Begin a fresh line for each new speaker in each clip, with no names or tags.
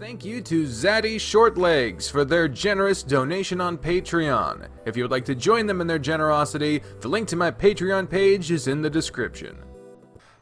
Thank you to Zaddy Shortlegs for their generous donation on Patreon. If you would like to join them in their generosity, the link to my Patreon page is in the description.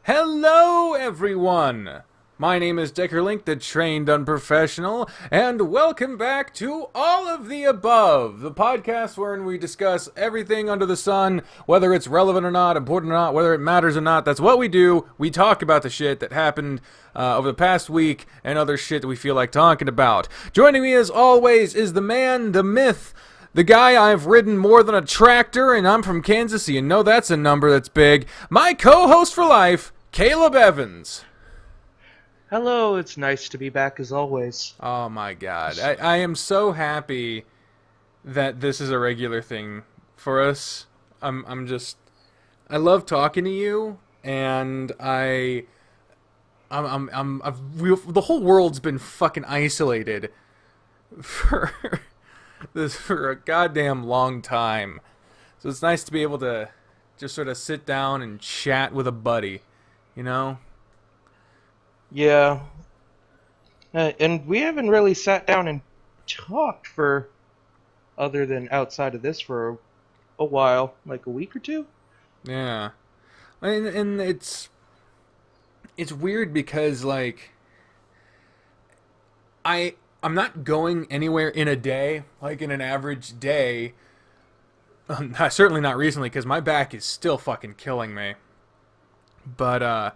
Hello, everyone! My name is Deckerlink, the Trained Unprofessional, and welcome back to All of the Above, the podcast wherein we discuss everything under the sun, whether it's relevant or not, important or not, whether it matters or not. That's what we do. We talk about the shit that happened over the past week and other shit that we feel like talking about. Joining me as always is the man, the myth, the guy I've ridden more than a tractor, and I'm from Kansas, so you know that's a number that's big. My co-host for life, Caleb Evans.
Hello, it's nice to be back as always.
Oh my god. I am so happy that this is a regular thing for us. I love talking to you, and the whole world's been fucking isolated for a goddamn long time. So it's nice to be able to just sort of sit down and chat with a buddy, you know?
Yeah. And we haven't really sat down and talked for, other than outside of this, for a while, like a week or two.
Yeah. And it's weird because, like, I'm not going anywhere in a day, like in an average day. Certainly not recently, because my back is still fucking killing me. But,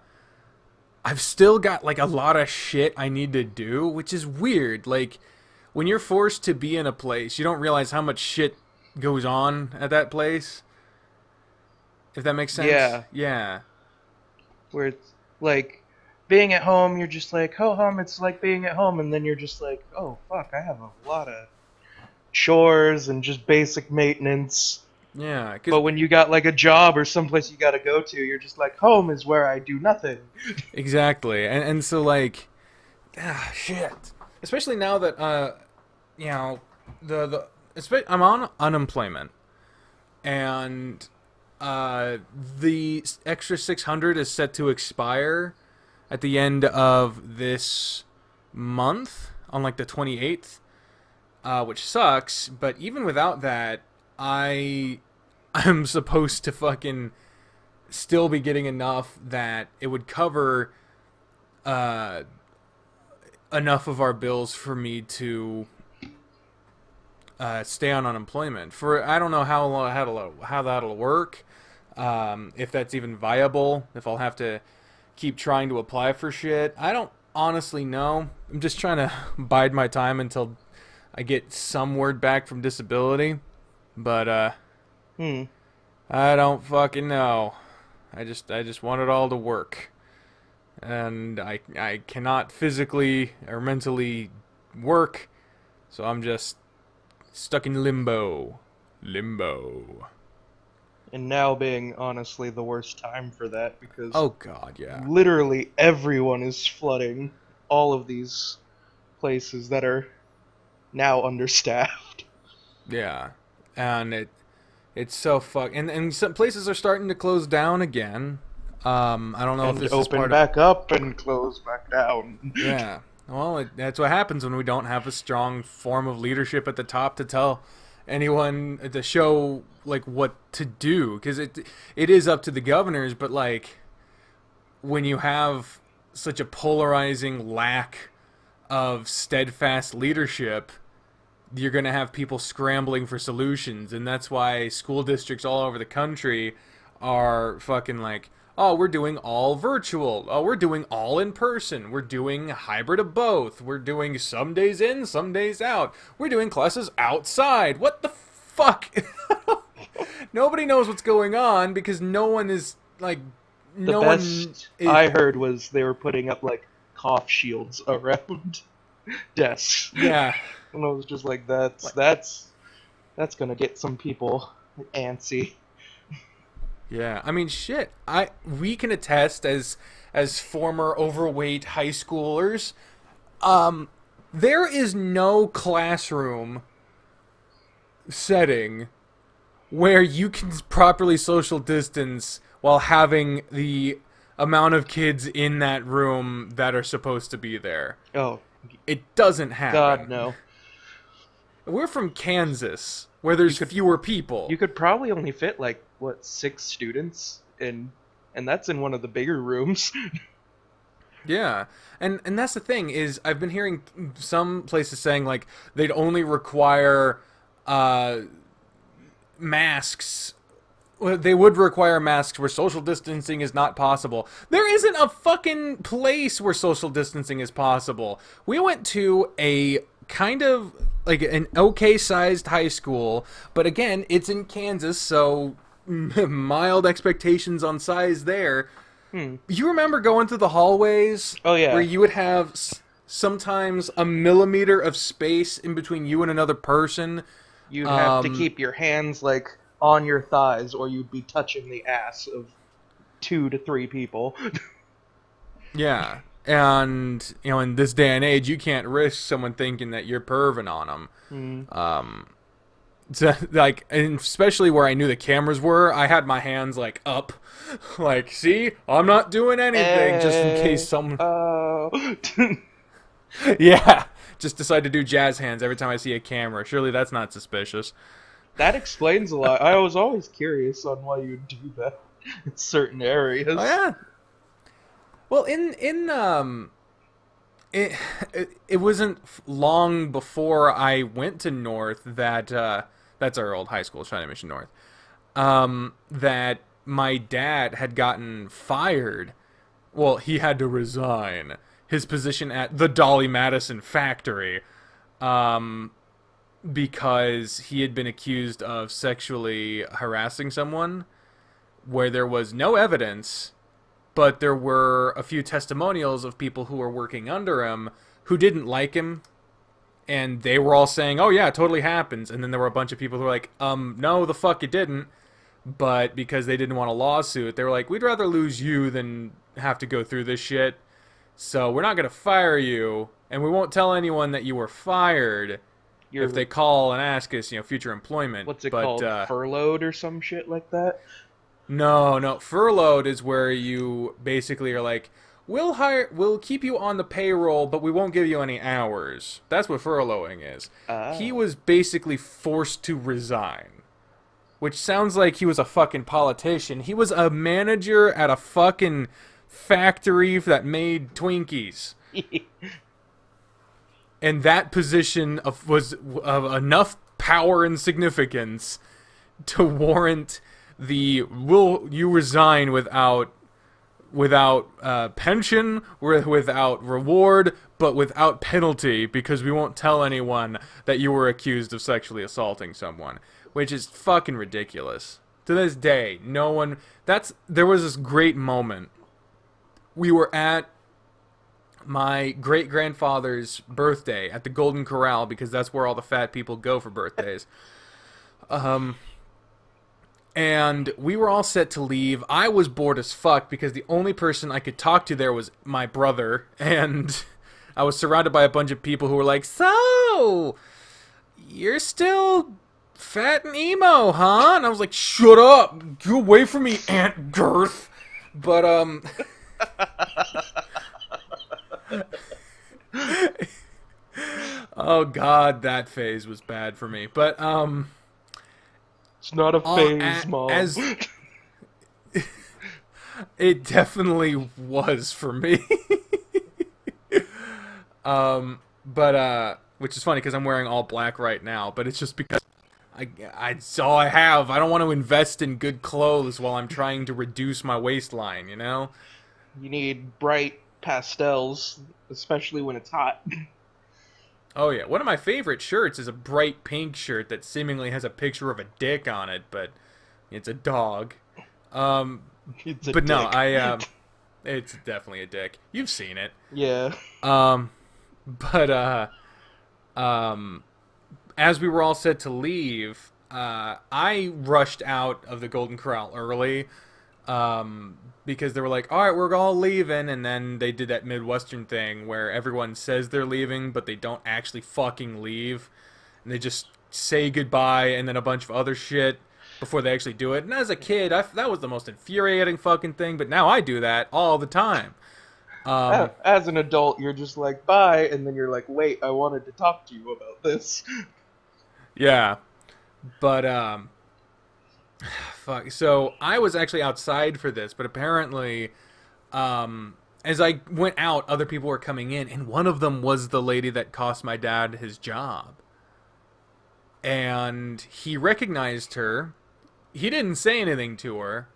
I've still got, like, a lot of shit I need to do, which is weird. Like, when you're forced to be in a place, you don't realize how much shit goes on at that place. If that makes sense?
Yeah.
Yeah.
Where it's like, being at home, you're just like, ho hum, it's like being at home, and then you're just like, oh, fuck, I have a lot of chores and just basic maintenance.
Yeah.
But when you got, like, a job or someplace you gotta go to, you're just like, home is where I do nothing.
Exactly. And so, like, shit. Especially now that, you know, I'm on unemployment. And, the extra $600 is set to expire at the end of this month, on, like, the 28th, which sucks. But even without that, I'm supposed to fucking still be getting enough that it would cover enough of our bills for me to stay on unemployment. For I don't know how that'll work, if that's even viable, if I'll have to keep trying to apply for shit. I don't honestly know. I'm just trying to bide my time until I get some word back from disability. But, I don't fucking know. I just want it all to work. And I cannot physically or mentally work, so I'm just stuck in limbo.
And now being, honestly, the worst time for that, because
oh god, yeah.
Literally everyone is flooding all of these places that are now understaffed.
Yeah. And it's so and some places are starting to close down again. I don't know if this is part
open back up and close back down.
Yeah. Well, that's what happens when we don't have a strong form of leadership at the top to tell anyone to show, like, what to do, because it is up to the governors, but, like, when you have such a polarizing lack of steadfast leadership, you're going to have people scrambling for solutions, and that's why school districts all over the country are fucking like, oh, we're doing all virtual, oh, we're doing all in person, we're doing hybrid of both, we're doing some days in, some days out, we're doing classes outside. What the fuck? Nobody knows what's going on because no one is, like,
the best I heard was they were putting up, like, cough shields around desks.
Yeah.
And I was just like, that's gonna get some people antsy.
Yeah, I mean, shit. We can attest as former overweight high schoolers. There is no classroom setting where you can properly social distance while having the amount of kids in that room that are supposed to be there.
Oh,
It doesn't happen.
God, no.
We're from Kansas, where there's fewer people.
You could probably only fit, 6 students and that's in one of the bigger rooms.
Yeah, and that's the thing is I've been hearing some places saying like they'd only require masks. Well, they would require masks where social distancing is not possible. There isn't a fucking place where social distancing is possible. We went to a kind of like an okay-sized high school, but again, it's in Kansas, so mild expectations on size there. You remember going through the hallways?
Oh, yeah.
Where you would have sometimes a millimeter of space in between you and another person.
You'd have to keep your hands, on your thighs, or you'd be touching the ass of 2 to 3 people.
Yeah. And, in this day and age, you can't risk someone thinking that you're perving on them. So, and especially where I knew the cameras were, I had my hands, up. See? I'm not doing anything, just in case someone... Yeah. Just decide to do jazz hands every time I see a camera. Surely that's not suspicious.
That explains a lot. I was always curious on why you'd do that in certain areas.
Oh, yeah. Well, it wasn't long before I went to North that that's our old high school, China Mission North. That my dad had gotten fired. Well, he had to resign his position at the Dolly Madison factory, because he had been accused of sexually harassing someone, where there was no evidence. But there were a few testimonials of people who were working under him who didn't like him. And they were all saying, oh yeah, it totally happens. And then there were a bunch of people who were like, no, the fuck it didn't. But because they didn't want a lawsuit, they were like, we'd rather lose you than have to go through this shit. So we're not going to fire you. And we won't tell anyone that you were fired if they call and ask us, future employment.
What's it called? Furloughed or some shit like that?
No. Furloughed is where you basically are like, we'll keep you on the payroll, but we won't give you any hours. That's what furloughing is. He was basically forced to resign, which sounds like he was a fucking politician. He was a manager at a fucking factory that made Twinkies. And that position was of enough power and significance to warrant will you resign without pension, without reward, but without penalty, because we won't tell anyone that you were accused of sexually assaulting someone, which is fucking ridiculous. To this day, there was this great moment. We were at my great-grandfather's birthday at the Golden Corral, because that's where all the fat people go for birthdays. And we were all set to leave. I was bored as fuck because the only person I could talk to there was my brother. And I was surrounded by a bunch of people who were like, so, you're still fat and emo, huh? And I was like, shut up. Get away from me, Aunt Girth. But, oh, God, that phase was bad for me. But,
it's not a phase, Mom.
It definitely was for me. Which is funny because I'm wearing all black right now, but it's just because it's all I have. I don't want to invest in good clothes while I'm trying to reduce my waistline, You
need bright pastels, especially when it's hot.
Oh, yeah. One of my favorite shirts is a bright pink shirt that seemingly has a picture of a dick on it, but it's a dog.
It's a
but
dick.
No, it's definitely a dick. You've seen it.
Yeah.
As we were all set to leave, I rushed out of the Golden Corral early, because they were like, all right, we're all leaving, and then they did that Midwestern thing where everyone says they're leaving, but they don't actually fucking leave, and they just say goodbye and then a bunch of other shit before they actually do it. And as a kid, that was the most infuriating fucking thing, but now I do that all the time.
As an adult, you're just like, bye, and then you're like, wait, I wanted to talk to you about this.
Yeah, but fuck. So I was actually outside for this, but apparently, as I went out, other people were coming in, and one of them was the lady that cost my dad his job. And he recognized her. He didn't say anything to her,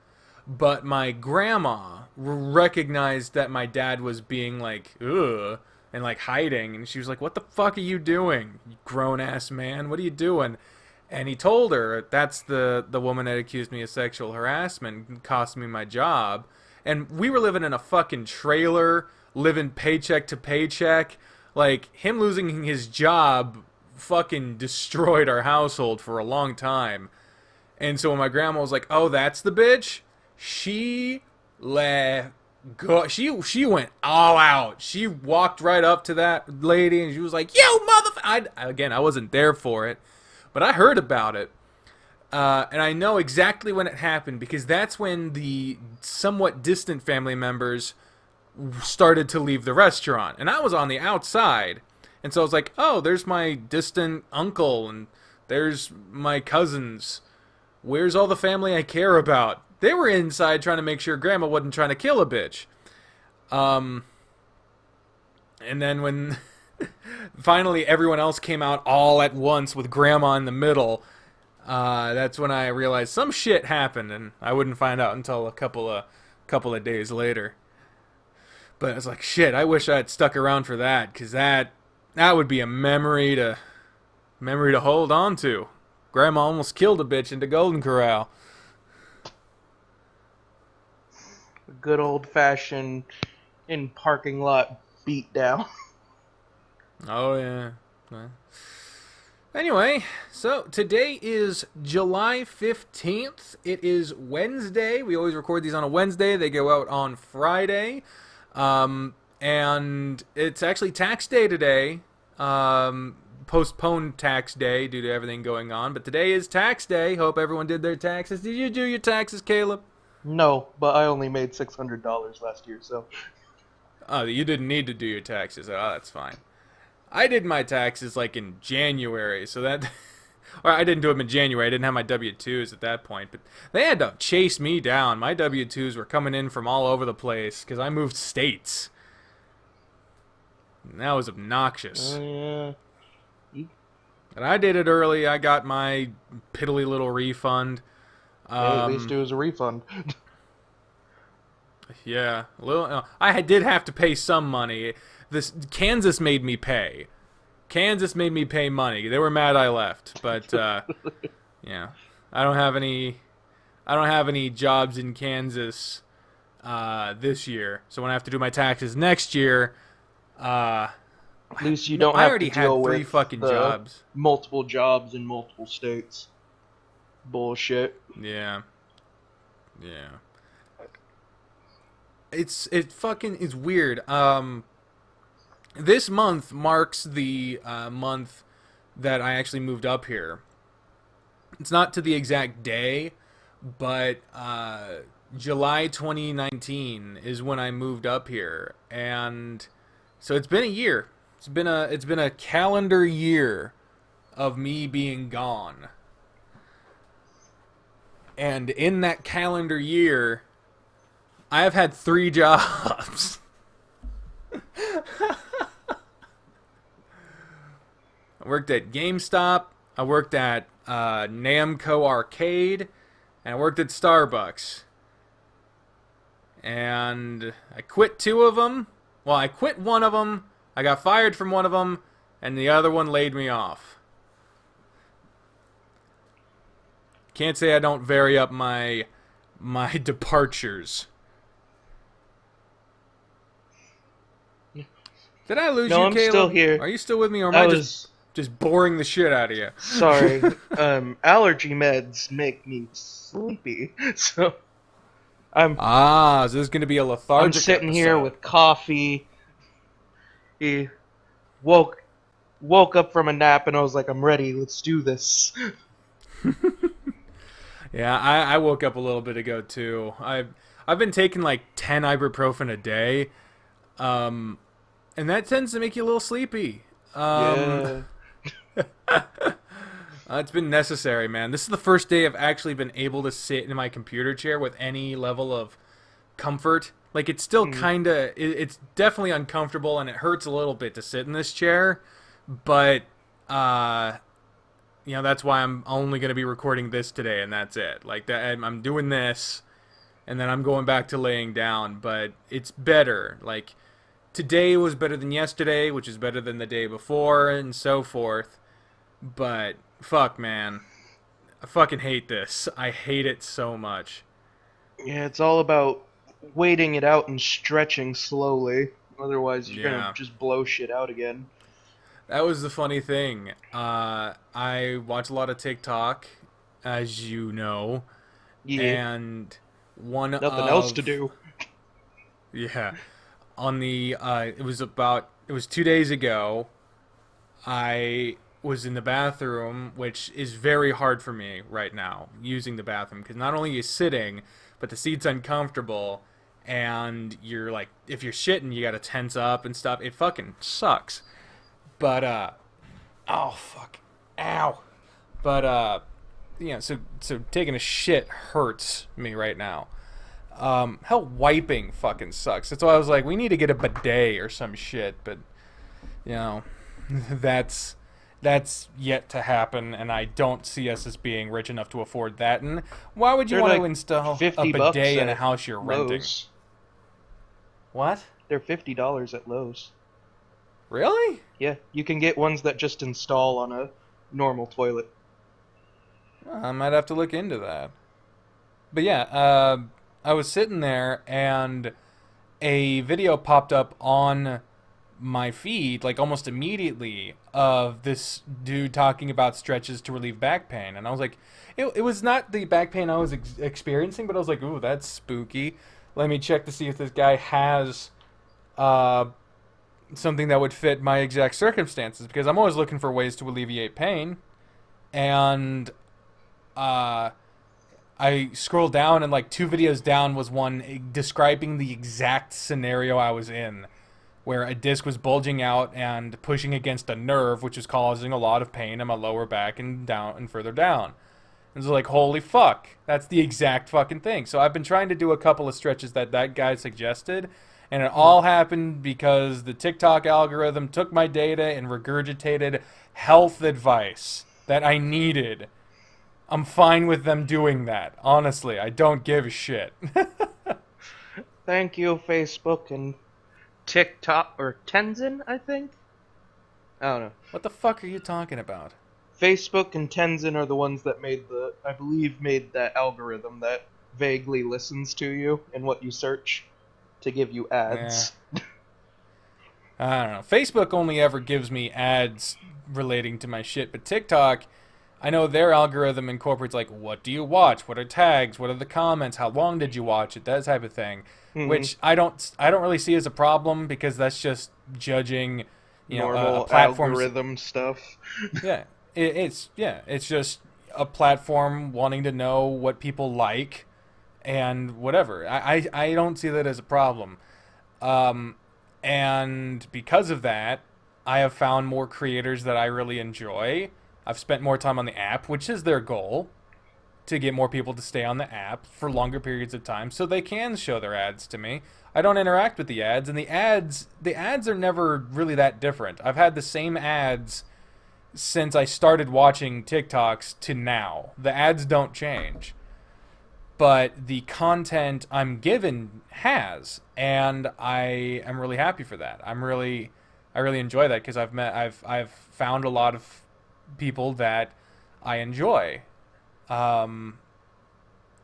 but my grandma recognized that my dad was being like, ugh, and like hiding. And she was like, "What the fuck are you doing, you grown ass man? What are you doing?" And he told her that's the woman that accused me of sexual harassment and cost me my job. And we were living in a fucking trailer, living paycheck to paycheck. Like, him losing his job fucking destroyed our household for a long time. And so when my grandma was like, "Oh, that's the bitch," she let go. She went all out. She walked right up to that lady and she was like, "You motherfucker!" Again, I wasn't there for it, but I heard about it. And I know exactly when it happened because that's when the somewhat distant family members started to leave the restaurant. And I was on the outside. And so I was like, "Oh, there's my distant uncle and there's my cousins. Where's all the family I care about?" They were inside trying to make sure grandma wasn't trying to kill a bitch. And then when finally everyone else came out all at once with grandma in the middle, that's when I realized some shit happened, and I wouldn't find out until a couple of days later. But I was like, shit, I wish I had stuck around for that, because that would be a memory to hold on to. Grandma almost killed a bitch in the Golden Corral.
A good old fashioned in parking lot beat down.
Oh yeah. Anyway, so today is July 15th. It is Wednesday. We always record these on a Wednesday. They go out on Friday. And it's actually tax day today. Postponed tax day due to everything going on. But today is tax day. Hope everyone did their taxes. Did you do your taxes, Caleb?
No, but I only made $600 last year, so.
Oh, you didn't need to do your taxes. Oh, that's fine. I did my taxes like in January, so that... or I didn't do them in January. I didn't have my W-2s at that point, but they had to chase me down. My W-2s were coming in from all over the place because I moved states. And that was obnoxious. And I did it early. I got my piddly little refund.
At least it was a refund.
Yeah, I did have to pay some money. Kansas made me pay. Kansas made me pay money. They were mad I left, but yeah, I don't have any jobs in Kansas this year. So when I have to do my taxes next year,
at least you don't have to deal with
3 fucking jobs.
Multiple jobs in multiple states. Bullshit.
Yeah. It fucking is weird. This month marks the month that I actually moved up here. It's not to the exact day, but July 2019 is when I moved up here, and so it's been a year. It's been a calendar year of me being gone. And in that calendar year, I have had 3 jobs. I worked at GameStop, I worked at Namco Arcade, and I worked at Starbucks. And I quit 2 of them. Well, I quit one of them, I got fired from one of them, and the other one laid me off. Can't say I don't vary up my departures. Did I lose you, Caleb?
No, I'm still here.
Are you still with me, or am I just boring the shit out of you?
Sorry. Allergy meds make me sleepy, so
so this is going to be a lethargic
I'm sitting
episode.
here with coffee. He woke up from a nap, and I was like, I'm ready. Let's do this.
Yeah, I woke up a little bit ago too. I've been taking like 10 ibuprofen a day. And that tends to make you a little sleepy.
Yeah.
It's been necessary, man. This is the first day I've actually been able to sit in my computer chair with any level of comfort. Like, it's still
Mm.
kind of, it's definitely uncomfortable and it hurts a little bit to sit in this chair. But, that's why I'm only going to be recording this today and that's it. Like, I'm doing this and then I'm going back to laying down. But it's better. Like, today was better than yesterday, which is better than the day before, and so forth. But fuck, man, I fucking hate this. I hate it so much.
Yeah, it's all about waiting it out and stretching slowly. Otherwise, you're gonna
Yeah,
just blow shit out again.
that was the funny thing. I watch a lot of TikTok, as you know,
Yeah,
and one
nothing else to
of
do.
yeah, on the it was 2 days ago. I was in the bathroom, which is very hard for me right now, using the bathroom, because not only are you sitting, but the seat's uncomfortable, and you're like, if you're shitting, you gotta tense up and stuff. It fucking sucks. But, oh, fuck. Ow. But, so taking a shit hurts me right now. Hell, wiping fucking sucks. That's why I was like, we need to get a bidet or some shit, but, you know, that's yet to happen, and I don't see us as being rich enough to afford that. And why would you
They're
want
like
to install a
50 bucks
bidet in a
at
house you're renting?
Lowe's.
What?
They're $50 at Lowe's.
Really?
Yeah, you can get ones that just install on a normal toilet.
I might have to look into that. But yeah, I was sitting there and a video popped up on my feed, like almost immediately, of this dude talking about stretches to relieve back pain. And I was like, it was not the back pain I was experiencing, but I was like, ooh, that's spooky. Let me check to see if this guy has uh, something that would fit my exact circumstances, because I'm always looking for ways to alleviate pain. And uh, I scrolled down, and like 2 videos down was one describing the exact scenario I was in, where a disc was bulging out and pushing against a nerve, which was causing a lot of pain in my lower back and down and further down. And so like, holy fuck, that's the exact fucking thing. So I've been trying to do a couple of stretches that guy suggested, and it all happened because the TikTok algorithm took my data and regurgitated health advice that I needed. I'm fine with them doing that. Honestly, I don't give a shit.
Thank you, Facebook and TikTok, or Tenzin, I think? I don't know.
What the fuck are you talking about?
Facebook and Tenzin are the ones that I believe made that algorithm that vaguely listens to you and what you search to give you ads.
I don't know. Facebook only ever gives me ads relating to my shit, but TikTok, I know their algorithm incorporates like, what do you watch? What are tags? What are the comments? How long did you watch it? That type of thing, which I don't really see as a problem, because that's just judging,
Normal
a platform's
algorithm stuff.
yeah. It's just a platform wanting to know what people like and whatever. I don't see that as a problem. And because of that, I have found more creators that I really enjoy. I've spent more time on the app, which is their goal, to get more people to stay on the app for longer periods of time so they can show their ads to me. I don't interact with the ads, and the ads are never really that different. I've had the same ads since I started watching TikToks to now. The ads don't change. But the content I'm given has, and I am really happy for that. I really enjoy that, because I've found a lot of people that I enjoy. And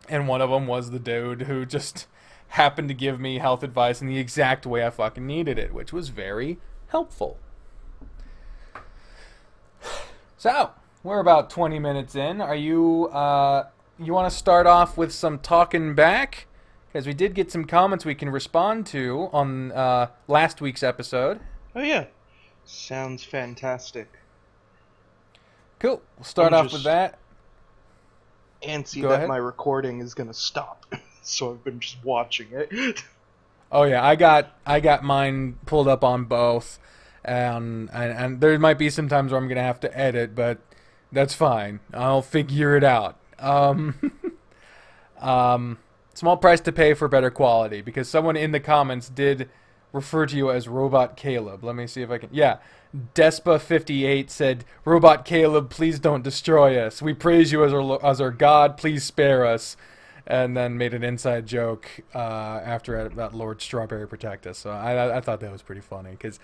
one of them was the dude who just happened to give me health advice in the exact way I fucking needed it, which was very helpful. So, we're about 20 minutes in. Are you, you want to start off with some talking back? Because we did get some comments we can respond to on last week's episode.
Oh yeah. Sounds fantastic.
Cool. We'll start
I'm
off with that.
Antsy
Go
that
ahead.
my recording is gonna stop, so I've been just watching it.
Oh yeah, I got mine pulled up on both, and there might be some times where I'm gonna have to edit, but that's fine. I'll figure it out. Um, Small price to pay for better quality, because someone in the comments did refer to you as Robot Caleb. Let me see if I can. Yeah, Despa58 said, "Robot Caleb, please don't destroy us. We praise you as our god. Please spare us." And then made an inside joke after that Lord Strawberry protect us. So I thought that was pretty funny because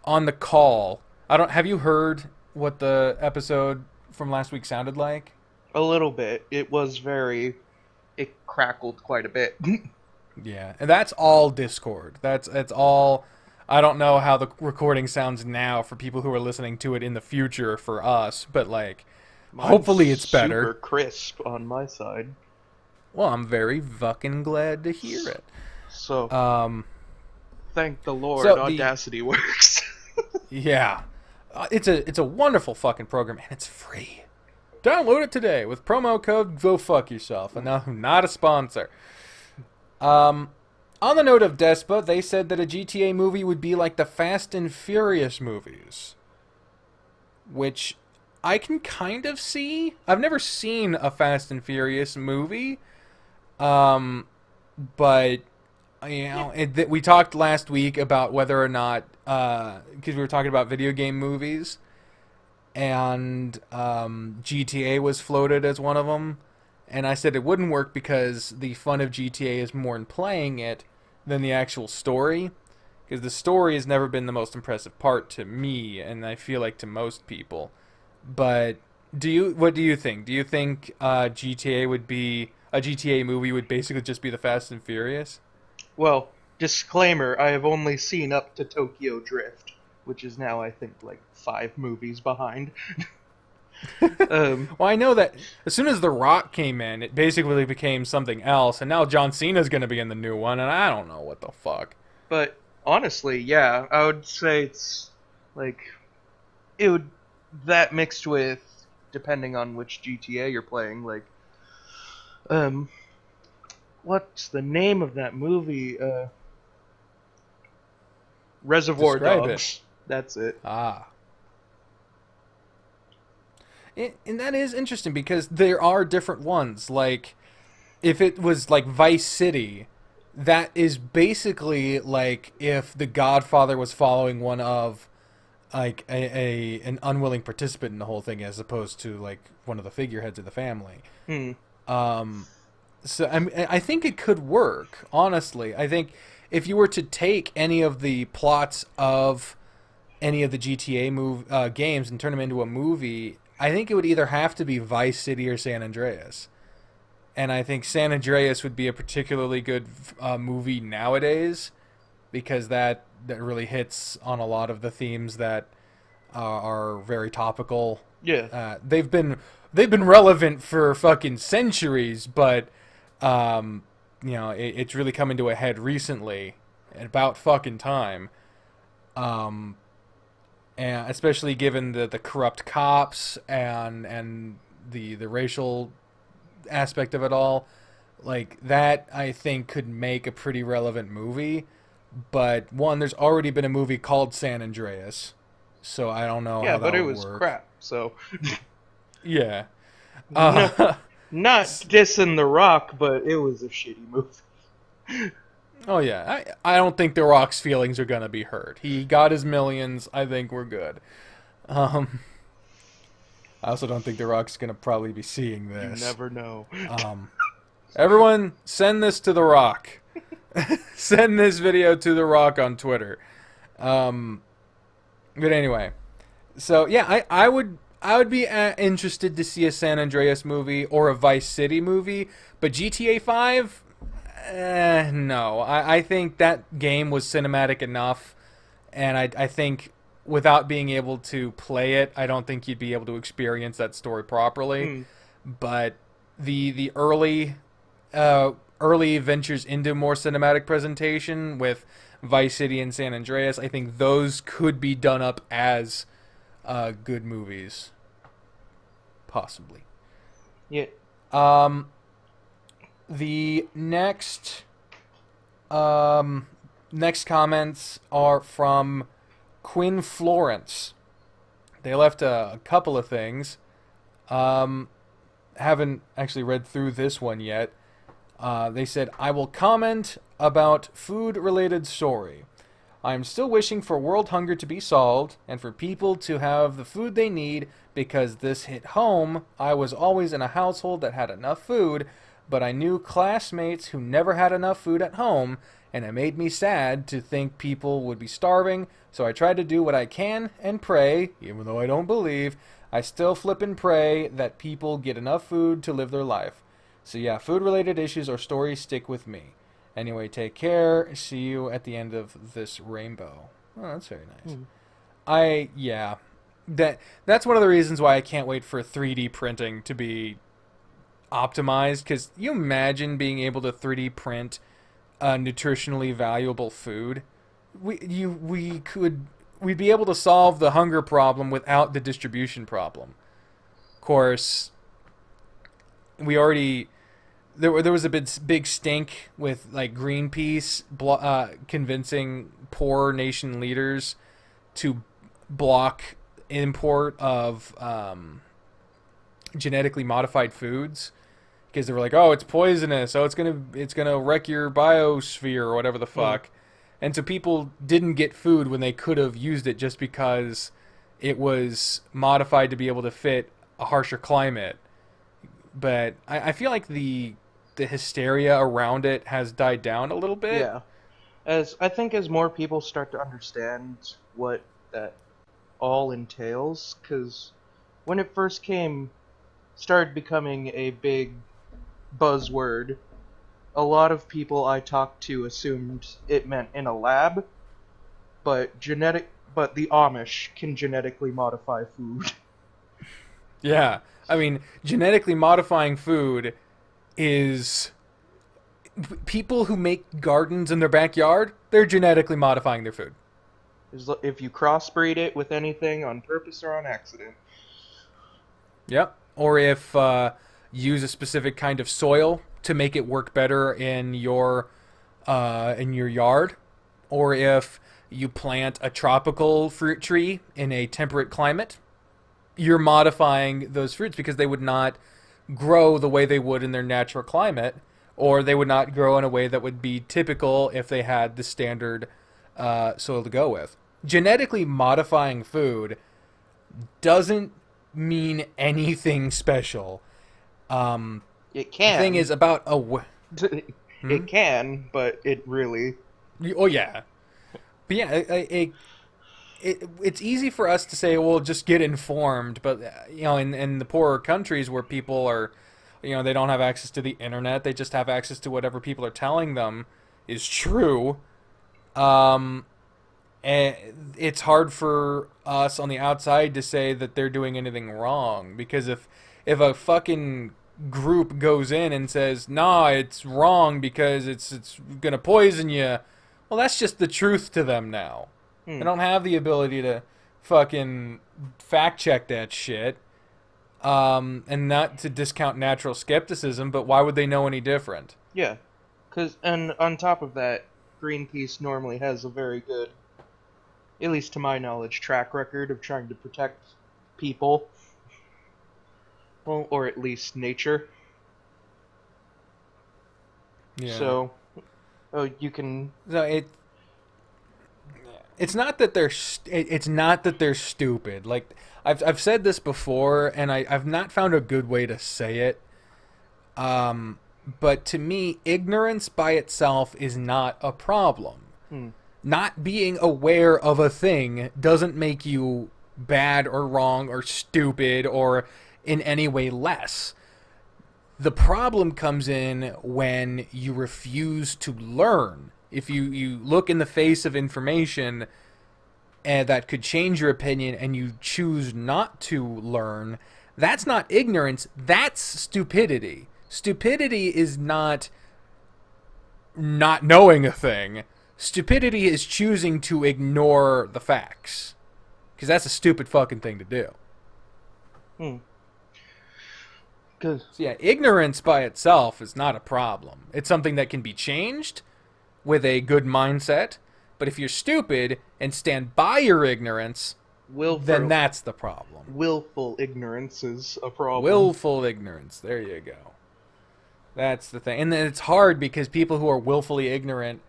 on the call, I don't. Have you heard what the episode from last week sounded like?
A little bit. It crackled quite a bit.
Yeah, and that's all Discord. That's all. I don't know how the recording sounds now for people who are listening to it in the future for us, but like,
Mine's
hopefully it's better.
Super crisp on my side.
Well, I'm very fucking glad to hear it.
So, thank the Lord,
so
Audacity works.
Yeah, it's a wonderful fucking program, and it's free. Download it today with promo code Go Fuck Yourself. And no, not a sponsor. On the note of Despa, they said that a GTA movie would be like the Fast and Furious movies, which I can kind of see. I've never seen a Fast and Furious movie, but you know, we talked last week about whether or not, because we were talking about video game movies, and GTA was floated as one of them. And I said it wouldn't work because the fun of GTA is more in playing it than the actual story. Because the story has never been the most impressive part to me, and I feel like to most people. But what do you think? Do you think GTA would be a GTA movie would basically just be the Fast and Furious?
Well, disclaimer, I have only seen up to Tokyo Drift, which is now, I think, like 5 movies behind.
Well, I know that as soon as The Rock came in, it basically became something else, and now John Cena's going to be in the new one, and I don't know what the fuck.
But honestly, yeah, I would say it's like it would that mixed with depending on which GTA you're playing, like what's the name of that movie? Reservoir
Describe
Dogs.
it.
That's it.
Ah. And that is interesting because there are different ones. Like, if it was like Vice City, that is basically like if The Godfather was following one of like an unwilling participant in the whole thing, as opposed to like one of the figureheads of the family. So I think it could work. Honestly, I think if you were to take any of the plots of any of the GTA games and turn them into a movie, I think it would either have to be Vice City or San Andreas. And I think San Andreas would be a particularly good movie nowadays because that really hits on a lot of the themes that are very topical.
Yeah.
They've been relevant for fucking centuries, but you know, it's really coming to a head recently, about fucking time. And especially given the corrupt cops and the racial aspect of it all, like that I think could make a pretty relevant movie. But one, there's already been a movie called San Andreas, so I don't know how that would work.
Yeah, but it was crap. So
yeah,
not dissing The Rock, but it was a shitty movie.
Oh yeah, I don't think The Rock's feelings are gonna be hurt. He got his millions. I think we're good. I also don't think The Rock's gonna probably be seeing this.
You never know.
Everyone, send this to The Rock. Send this video to The Rock on Twitter. But anyway, so yeah, I would be interested to see a San Andreas movie or a Vice City movie, but GTA 5. No, I think that game was cinematic enough, and I think without being able to play it, I don't think you'd be able to experience that story properly. But the early ventures into more cinematic presentation with Vice City and San Andreas, I think those could be done up as good movies, possibly.
Yeah.
The next Next comments are from Quinn Florence. They left a couple of things. Haven't actually read through this one yet. They said, I will comment about food-related story. I am still wishing for world hunger to be solved and for people to have the food they need because this hit home. I was always in a household that had enough food, but I knew classmates who never had enough food at home, and it made me sad to think people would be starving, so I tried to do what I can and pray, even though I don't believe, I still flip and pray that people get enough food to live their life. So yeah, food-related issues or stories stick with me. Anyway, take care. See you at the end of this rainbow. Oh, that's very nice. That's one of the reasons why I can't wait for 3D printing to be optimized. Because you imagine being able to 3D print nutritionally valuable food. We'd be able to solve the hunger problem without the distribution problem. Of course, we already. There was a big stink with like Greenpeace convincing poor nation leaders to block import of genetically modified foods because they were like, oh, it's poisonous, oh, it's gonna wreck your biosphere or whatever the fuck, and so people didn't get food when they could have used it just because it was modified to be able to fit a harsher climate. But I feel like the hysteria around it has died down a little bit.
Yeah. As more people start to understand what that all entails, because when it first started becoming a big buzzword, a lot of people I talked to assumed it meant in a lab, but the Amish can genetically modify food.
Yeah. I mean, genetically modifying food is people who make gardens in their backyard, they're genetically modifying their food.
If you crossbreed it with anything on purpose or on accident.
Yep. Or if use a specific kind of soil to make it work better in your yard, or if you plant a tropical fruit tree in a temperate climate, you're modifying those fruits because they would not grow the way they would in their natural climate, or they would not grow in a way that would be typical if they had the standard soil to go with. Genetically modifying food doesn't mean anything special.
It can.
The thing is about
It can, but it really...
Oh, yeah. But yeah, it's easy for us to say, well, just get informed. But, in the poorer countries where people are, they don't have access to the internet, they just have access to whatever people are telling them is true. And it's hard for us on the outside to say that they're doing anything wrong. Because if a fucking group goes in and says, nah, it's wrong because it's going to poison you, well, that's just the truth to them now. They don't have the ability to fucking fact check that shit. And not to discount natural skepticism, but why would they know any different?
Yeah. And on top of that, Greenpeace normally has a very good, at least to my knowledge, track record of trying to protect people. Well, or at least nature.
Yeah.
So, you can...
So it's not that they're stupid. Like I've said this before, and I've not found a good way to say it. But to me, ignorance by itself is not a problem. Not being aware of a thing doesn't make you bad or wrong or stupid or in any way less. The problem comes in when you refuse to learn. If you look in the face of information that could change your opinion and you choose not to learn, that's not ignorance, that's stupidity. Stupidity is not knowing a thing. Stupidity is choosing to ignore the facts. Because that's a stupid fucking thing to do. So yeah, ignorance by itself is not a problem. It's something that can be changed, with a good mindset. But if you're stupid and stand by your ignorance, then that's the problem.
Willful ignorance is a problem.
Willful ignorance. There you go. That's the thing. And then it's hard because people who are willfully ignorant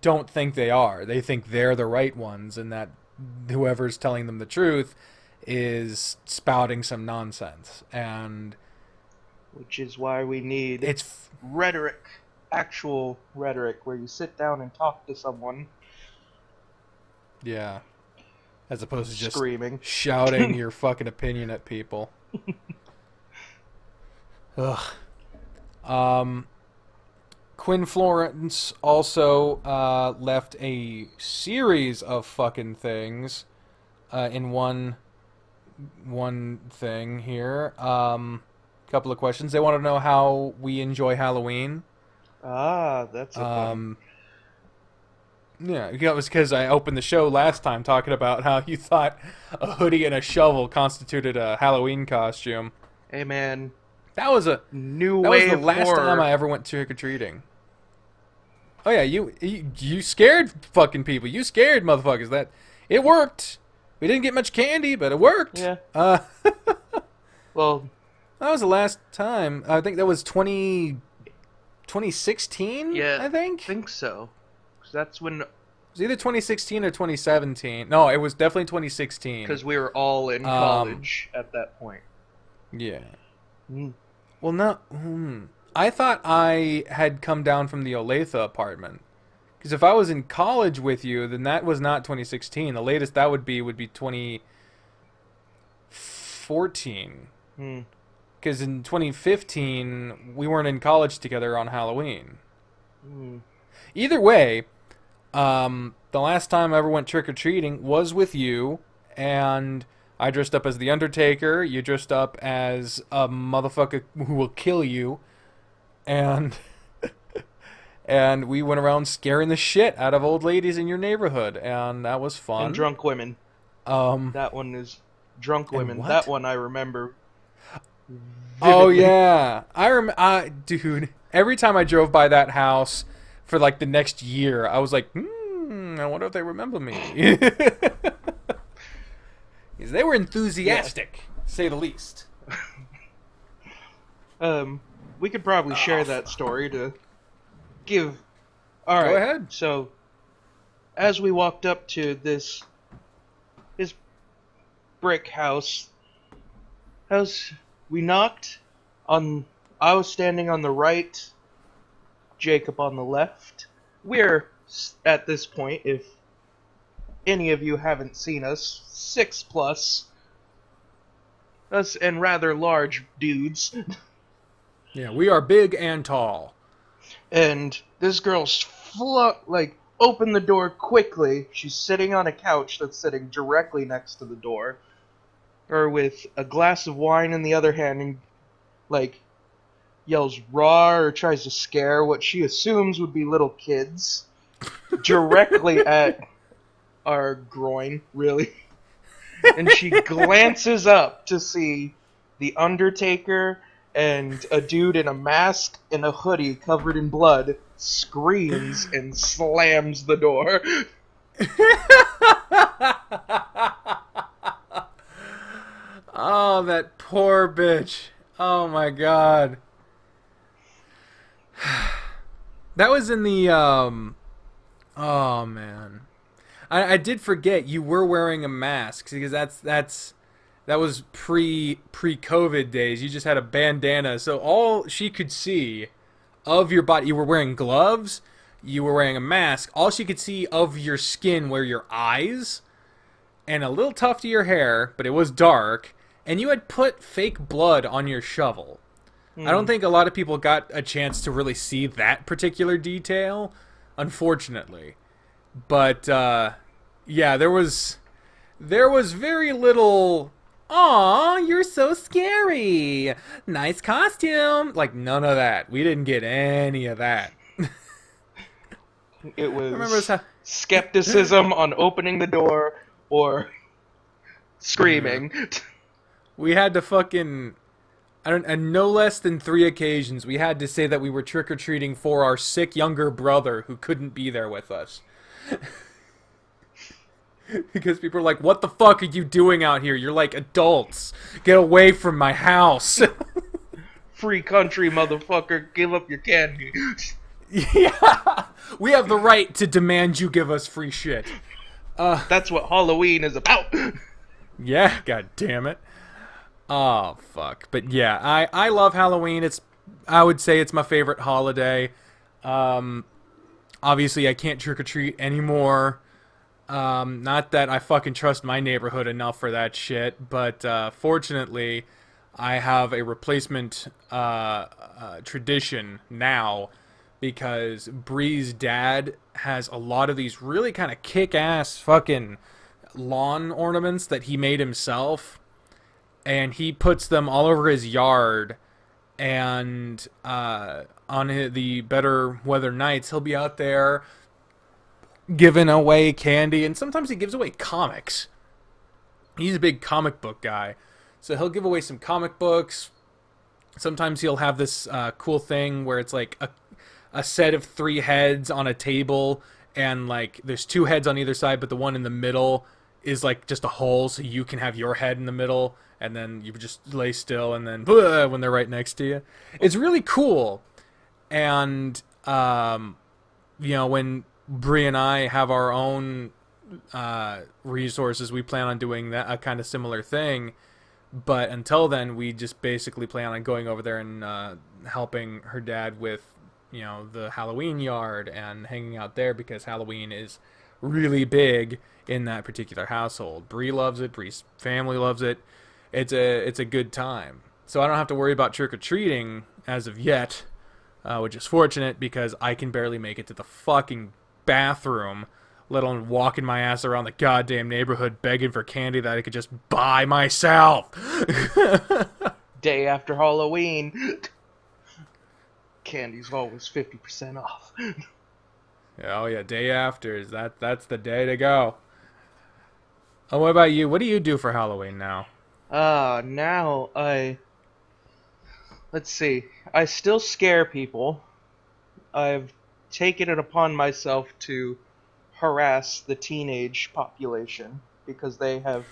don't think they are. They think they're the right ones, and that whoever's telling them the truth is spouting some nonsense. And
which is why we need rhetoric, actual rhetoric, where you sit down and talk to someone.
Yeah. As opposed to just
screaming,
shouting your fucking opinion at people. Ugh. Quinn Florence also left a series of fucking things in one thing here. Couple of questions. They want to know how we enjoy Halloween.
That's a fun.
Yeah, it was because I opened the show last time talking about how you thought a hoodie and a shovel constituted a Halloween costume.
Hey, man.
That was the last time I ever went trick-or-treating. Oh, yeah, you scared fucking people. You scared motherfuckers. That it worked. We didn't get much candy, but it worked.
Yeah. Well,
that was the last time. I think that was 2016,
yeah,
I think
so. That's when...
It was either 2016 or 2017. No, it was definitely 2016.
Because we were all in college at that point.
Yeah. Well, no. I thought I had come down from the Olathe apartment. Because if I was in college with you, then that was not 2016. The latest that would be 2014. Because in 2015, we weren't in college together on Halloween. Either way, the last time I ever went trick-or-treating was with you, and I dressed up as the Undertaker, you dressed up as a motherfucker who will kill you, and and we went around scaring the shit out of old ladies in your neighborhood, and that was fun.
And drunk women. That one is drunk women. That one I remember vividly.
Oh, yeah. Dude, every time I drove by that house for like the next year, I was like, I wonder if they remember me. Because they were enthusiastic, say the least.
We could probably share that story to give... Alright,
go ahead.
So, as we walked up to this brick house, we knocked on... I was standing on the right, Jacob on the left. We're, at this point, if any of you haven't seen us, 6+. Us and rather large dudes.
Yeah, we are big and tall.
And this girl's opened the door quickly. She's sitting on a couch that's sitting directly next to the door. Or with a glass of wine in the other hand and, yells raw or tries to scare what she assumes would be little kids. Directly at our groin, really. And she glances up to see the Undertaker and a dude in a mask and a hoodie covered in blood screams and slams the door.
Oh, that poor bitch. Oh my god. That was in the, oh man. I did forget you were wearing a mask, because that was pre-COVID days. You just had a bandana, so all she could see of your body, you were wearing gloves, you were wearing a mask, all she could see of your skin were your eyes, and a little tuft of your hair, but it was dark, and you had put fake blood on your shovel. I don't think a lot of people got a chance to really see that particular detail, unfortunately. But, yeah, there was very little, "Aw, you're so scary. Nice costume." Like, none of that. We didn't get any of that.
It was skepticism on opening the door or screaming.
We had to fucking... And no less than 3 occasions, we had to say that we were trick-or-treating for our sick younger brother who couldn't be there with us. Because people are like, what the fuck are you doing out here? You're like adults. Get away from my house.
Free country, motherfucker. Give up your candy.
Yeah. We have the right to demand you give us free shit.
That's what Halloween is about.
Yeah, god damn it. Oh, fuck. But yeah, I love Halloween. I would say it's my favorite holiday. Obviously, I can't trick-or-treat anymore. Not that I fucking trust my neighborhood enough for that shit, but fortunately, I have a replacement tradition now because Bree's dad has a lot of these really kind of kick-ass fucking lawn ornaments that he made himself. And he puts them all over his yard, and on the better weather nights, he'll be out there giving away candy, and sometimes he gives away comics. He's a big comic book guy, so he'll give away some comic books. Sometimes he'll have this cool thing where it's like a set of 3 heads on a table, and like there's 2 heads on either side, but the one in the middle is like just a hole, so you can have your head in the middle. And then you just lay still, and then when they're right next to you. It's really cool. And, when Bri and I have our own resources, we plan on doing that, a kind of similar thing. But until then, we just basically plan on going over there and helping her dad with, the Halloween yard and hanging out there because Halloween is really big in that particular household. Bri loves it. Bri's family loves it. It's a good time. So I don't have to worry about trick-or-treating as of yet, which is fortunate because I can barely make it to the fucking bathroom, let alone walking my ass around the goddamn neighborhood begging for candy that I could just buy myself.
Day after Halloween. Candy's always 50% off.
Oh yeah, day after. That's the day to go. Oh, what about you? What do you do for Halloween now?
Let's see. I still scare people. I've taken it upon myself to harass the teenage population because they have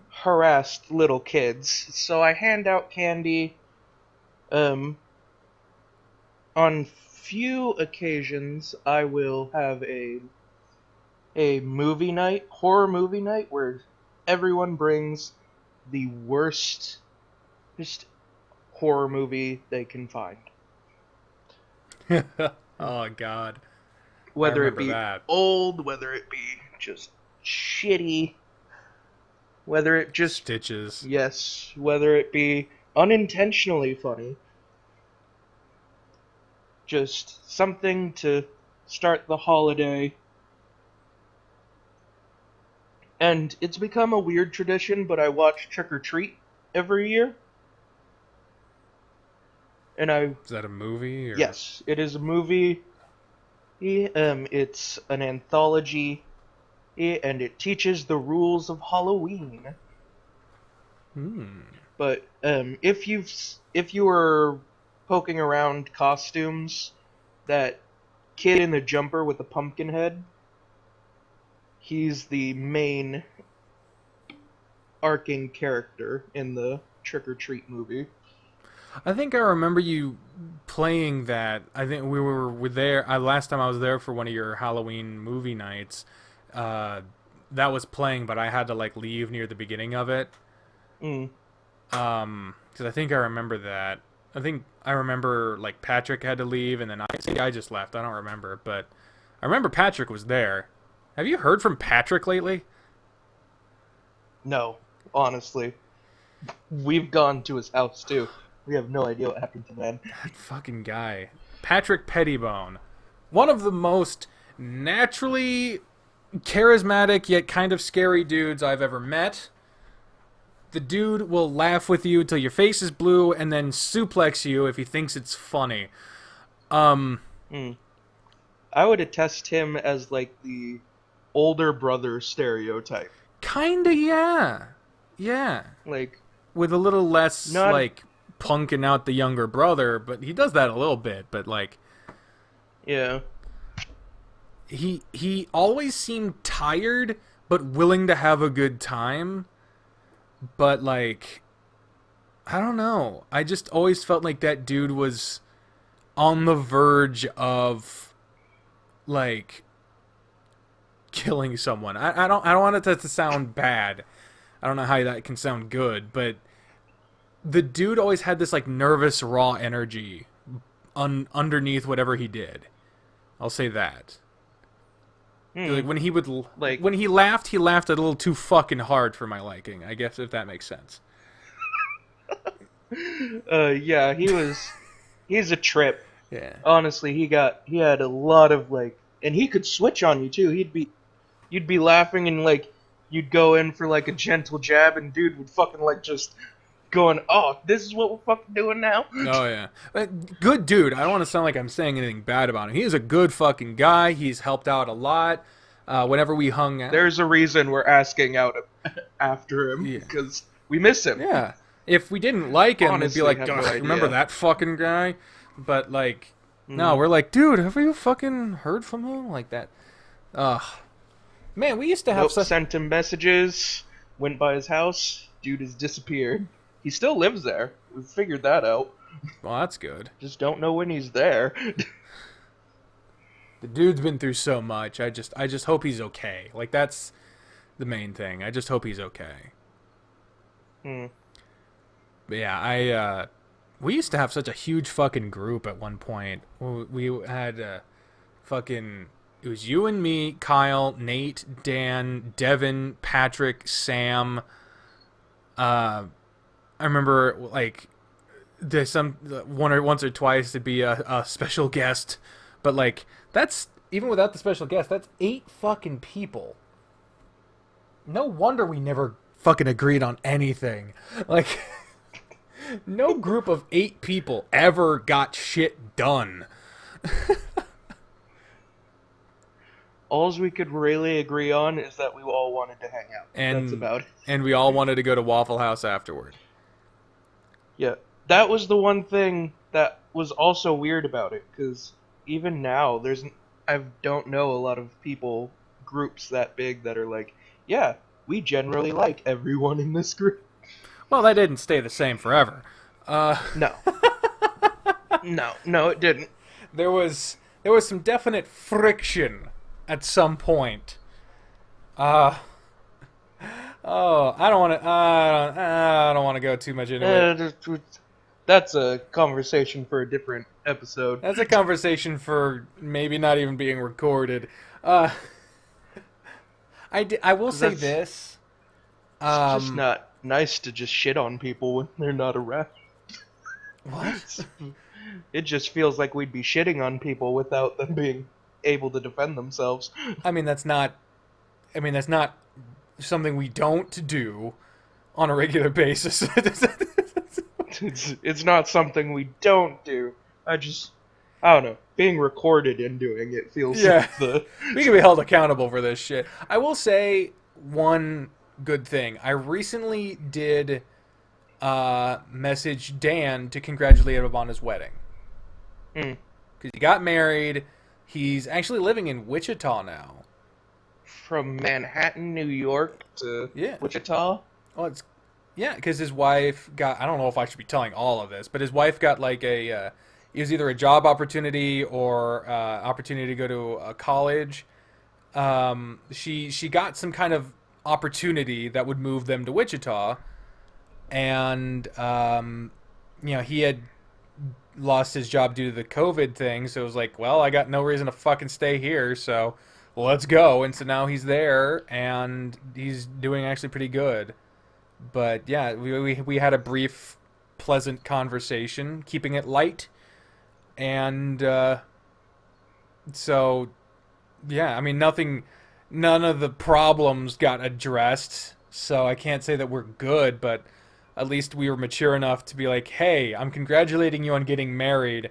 harassed little kids. So I hand out candy. On few occasions, I will have a movie night, horror movie night, where everyone brings the worst just horror movie they can find.
Oh god.
Whether it be
that.
old, whether it be just shitty, whether it just
Stitches.
Yes, whether it be unintentionally funny. Just something to start the holiday. And it's become a weird tradition, but I watch Trick or Treat every year. And
Is that a movie? Or?
Yes, it is a movie. It's an anthology, and it teaches the rules of Halloween. But if you were poking around costumes, that kid in the jumper with the pumpkin head, he's the main arcing character in the Trick or Treat movie.
I think I remember you playing that. I think we were there. Last time I was there for one of your Halloween movie nights. That was playing, but I had to like leave near the beginning of it. Because I think I remember that. I think I remember like Patrick had to leave, and then I just left. I don't remember, but I remember Patrick was there. Have you heard from Patrick lately?
No, honestly. We've gone to his house too. We have no idea what happened to that.
That fucking guy. Patrick Pettibone. One of the most naturally charismatic yet kind of scary dudes I've ever met. The dude will laugh with you until your face is blue and then suplex you if he thinks it's funny.
I would attest him as like the older brother stereotype.
Kinda, yeah. Yeah.
Like,
with a little less, like, punking out the younger brother, but he does that a little bit, but like
Yeah.
he always seemed tired but willing to have a good time. But like I don't know. I just always felt like that dude was on the verge of like killing someone. I don't want it to sound bad. I don't know how that can sound good, but the dude always had this like nervous raw energy underneath whatever he did. I'll say that. Like when he would when he laughed a little too fucking hard for my liking, I guess, if that makes sense.
Yeah, he's a trip.
Yeah.
Honestly, he had a lot of like, and he could switch on you too. You'd be laughing and like you'd go in for like a gentle jab, and dude would fucking like just going, oh, this is what we're fucking doing now.
Oh yeah, good dude. I don't want to sound like I'm saying anything bad about him. He is a good fucking guy. He's helped out a lot. Whenever we hung out,
There's a reason we're asking out after him, because we miss him.
Yeah. If we didn't like him,
Honestly,
it'd be like,
have no idea.
remember that fucking guy? But like, no, we're like, dude, have you fucking heard from him? Like that. Man, we used to have
Sent him messages, went by his house, dude has disappeared. He still lives there. We figured that out.
Well, that's good.
Just don't know when he's there.
The dude's been through so much. I just hope he's okay. Like that's the main thing. I just hope he's okay. But yeah, we used to have such a huge fucking group at one point. We had it was you and me, Kyle, Nate, Dan, Devin, Patrick, Sam. I remember like there's once or twice to be a special guest, but like that's even without the special guest, that's 8 fucking people. No wonder we never fucking agreed on anything. Like no group of 8 people ever got shit done.
All we could really agree on is that we all wanted to hang out. That's about it.
And we all wanted to go to Waffle House afterward.
Yeah, that was the one thing that was also weird about it, because even now, I don't know a lot of people, groups that big that are like, yeah, we generally like everyone in this group.
Well, that didn't stay the same forever.
No. No, it didn't.
There was some definite friction at some point. I don't want to go too much into it.
That's a conversation for a different episode.
That's a conversation for maybe not even being recorded. I will say this.
It's just not nice to just shit on people when they're not around.
What?
It just feels like we'd be shitting on people without them being able to defend themselves.
I mean, that's not something we don't do on a regular basis.
It's not something we don't do. I don't know. Being recorded and doing it feels like
we can be held accountable for this shit. I will say one good thing. I recently did message Dan to congratulate him on his wedding. Because he got married. He's actually living in Wichita now.
From Manhattan, New York to Wichita?
Well, because his wife got, I don't know if I should be telling all of this, but his wife got like it was either a job opportunity or opportunity to go to a college. She got some kind of opportunity that would move them to Wichita, and he had lost his job due to the COVID thing, so it was like, well, I got no reason to fucking stay here, so let's go. And so now he's there, and he's doing actually pretty good. But yeah, we had a brief, pleasant conversation, keeping it light, and so yeah, I mean, none of the problems got addressed, so I can't say that we're good, but at least we were mature enough to be like, hey, I'm congratulating you on getting married.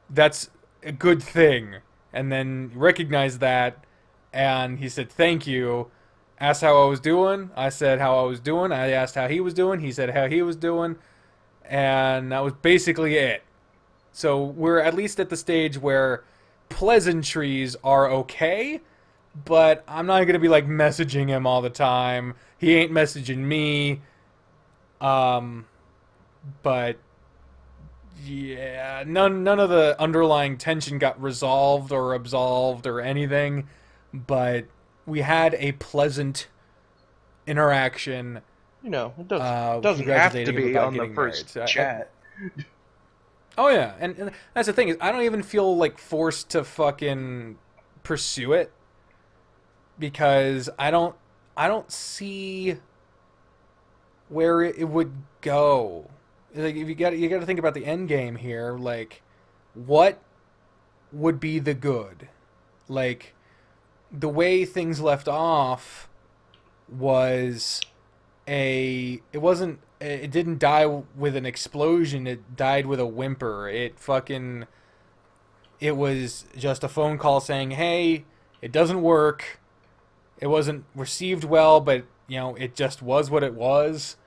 That's a good thing. And then recognized that, and he said, thank you. Asked how I was doing. I said how I was doing. I asked how he was doing. He said how he was doing. and that was basically it. So we're at least at the stage where pleasantries are okay, but I'm not gonna be like messaging him all the time. He ain't messaging me. Um, but yeah, none of the underlying tension got resolved or absolved or anything. But we had a pleasant interaction.
It doesn't have to
Congratulating him
be
about
on the
getting married.
first
So
chat.
oh yeah, and that's the thing is I don't even feel like forced to fucking pursue it because I don't see where it would go. Like if you got to think about the end game here. Like, what would be the good? Like the way things left off was it wasn't it didn't die with an explosion. It died with a whimper. It was just a phone call saying, "Hey, it doesn't work." It wasn't received well, but it just was what it was.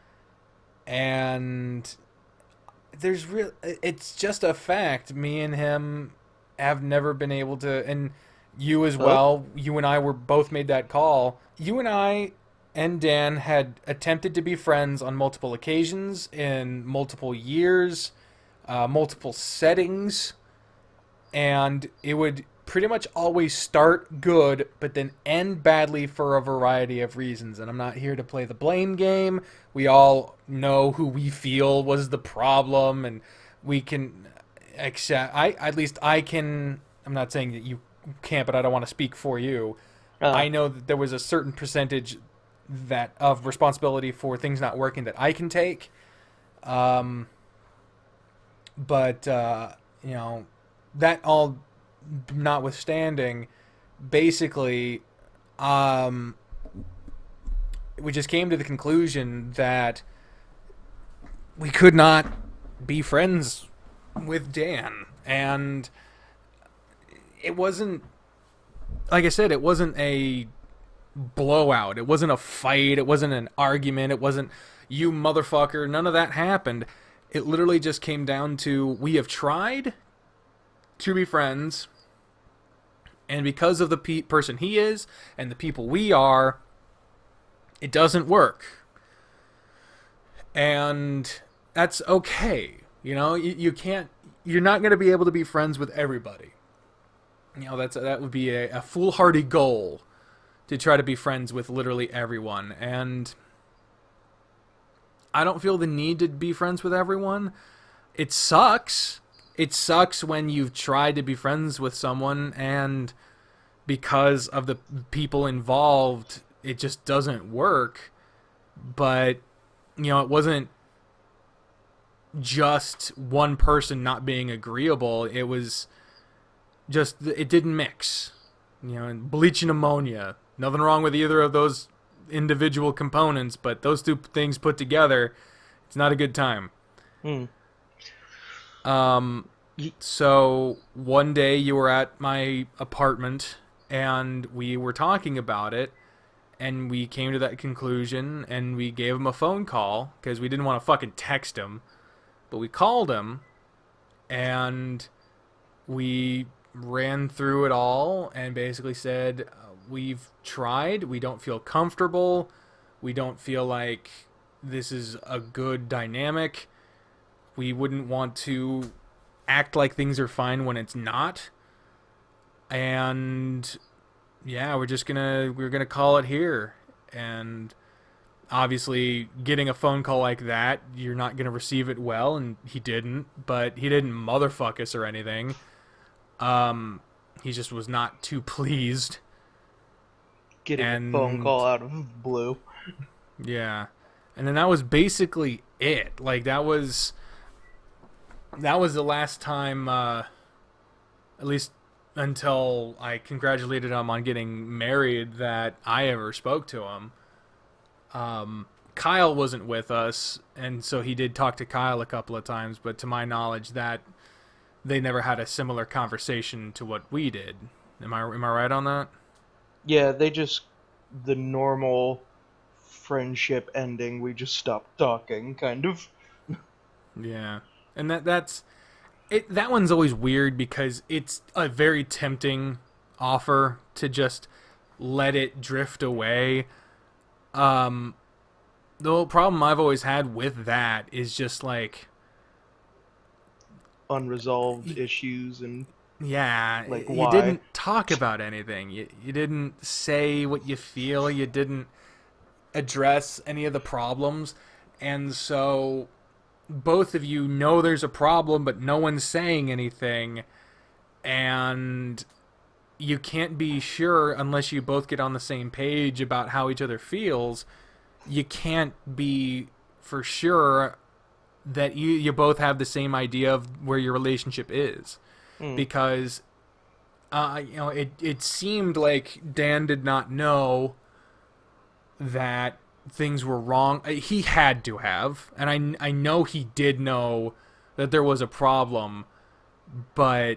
And it's just a fact. Me and him have never been able to, and you as
Oh,
well. You and I were both made that call. You and I and Dan had attempted to be friends on multiple occasions in multiple years, multiple settings, and it would pretty much always start good but then end badly for a variety of reasons. And I'm not here to play the blame game. We all know who we feel was the problem, and we can accept. I can. I'm not saying that you can't, but I don't want to speak for you.
uh,
I know that there was a certain percentage that of responsibility for things not working that I can take. Um, but that all notwithstanding, basically, um, we just came to the conclusion that we could not be friends with Dan, and it wasn't like I said, it wasn't a blowout. It wasn't a fight. It wasn't an argument. It wasn't you motherfucker. None of that happened. It literally just came down to we have tried to be friends, and because of the person he is and the people we are, it doesn't work. And that's okay. You can't. You're not going to be able to be friends with everybody. That would be a foolhardy goal to try to be friends with literally everyone. And I don't feel the need to be friends with everyone. It sucks. It sucks when you've tried to be friends with someone and because of the people involved, it just doesn't work. But, it wasn't just one person not being agreeable. It was just, it didn't mix. And bleach and ammonia. Nothing wrong with either of those individual components, but those two things put together, it's not a good time.
hmm.
So one day you were at my apartment and we were talking about it and we came to that conclusion and we gave him a phone call because we didn't want to fucking text him, but we called him and we ran through it all and basically said, we've tried, we don't feel comfortable, we don't feel like this is a good dynamic, we wouldn't want to act like things are fine when it's not, and yeah, we're gonna call it here. And obviously getting a phone call like that, you're not gonna receive it well, and he didn't, but he didn't motherfuck us or anything. He just was not too pleased.
Getting a phone
And
call out of blue.
yeah, and then that was basically it. Like that was the last time, at least until I congratulated him on getting married, that I ever spoke to him. Kyle wasn't with us, and so he did talk to Kyle a couple of times, but to my knowledge, that they never had a similar conversation to what we did. Am I right on that?
Yeah, the normal friendship ending, we just stopped talking, kind of.
Yeah. And that's it. That one's always weird because it's a very tempting offer to just let it drift away. Um, the whole problem I've always had with that is just like,
Unresolved issues and
yeah,
like
you
why.
didn't talk about anything. You didn't say what you feel. You didn't address any of the problems. And so both of you know there's a problem, but no one's saying anything. And you can't be sure unless you both get on the same page about how each other feels. You can't be for sure that you both have the same idea of where your relationship is.
Hmm.
Because it seemed like Dan did not know that things were wrong. He had to have, and I know he did know that there was a problem, but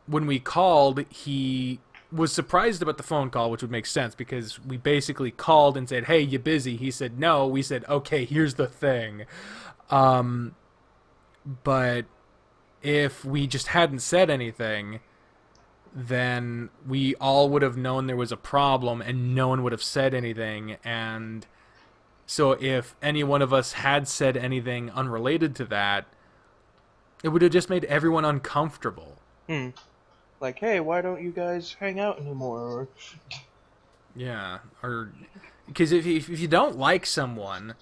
when we called, he was surprised about the phone call, which would make sense because we basically called and said, "Hey, you busy?" He said, "No." We said, "Okay, here's the thing." But if we just hadn't said anything, then we all would have known there was a problem and no one would have said anything. And so if any one of us had said anything unrelated to that, it would have just made everyone uncomfortable.
Hmm. Like, hey, why don't you guys hang out anymore? Or,
Yeah. Or because if you don't like someone,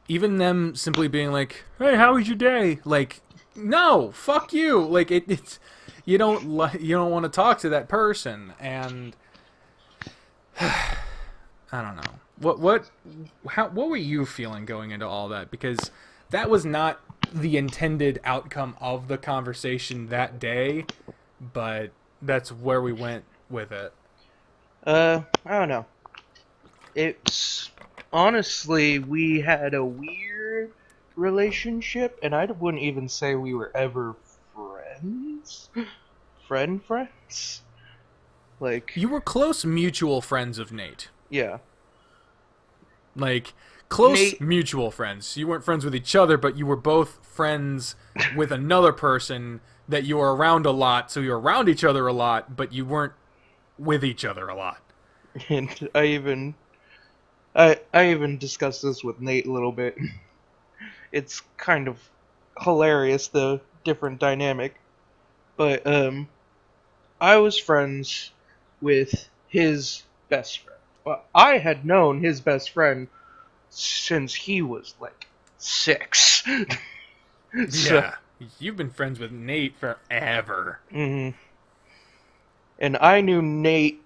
even them simply being like, "Hey, how was your day?" Like, no, fuck you. Like it's you don't want to talk to that person, and I don't know what were you feeling going into all that, because that was not the intended outcome of the conversation that day, but that's where we went with it.
I don't know. It's honestly, we had a weird relationship, and I wouldn't even say we were ever friends. Friends? Like,
You were close mutual friends of Nate.
yeah.
Like, close
Nate,
mutual friends. You weren't friends with each other, but you were both friends with another person that you were around a lot, so you were around each other a lot, but you weren't with each other a lot.
and I even discussed this with Nate a little bit. It's kind of hilarious, the different dynamic. But I was friends with his best friend. Well, I had known his best friend since he was like 6. So,
Yeah. You've been friends with Nate forever.
mhm. And I knew Nate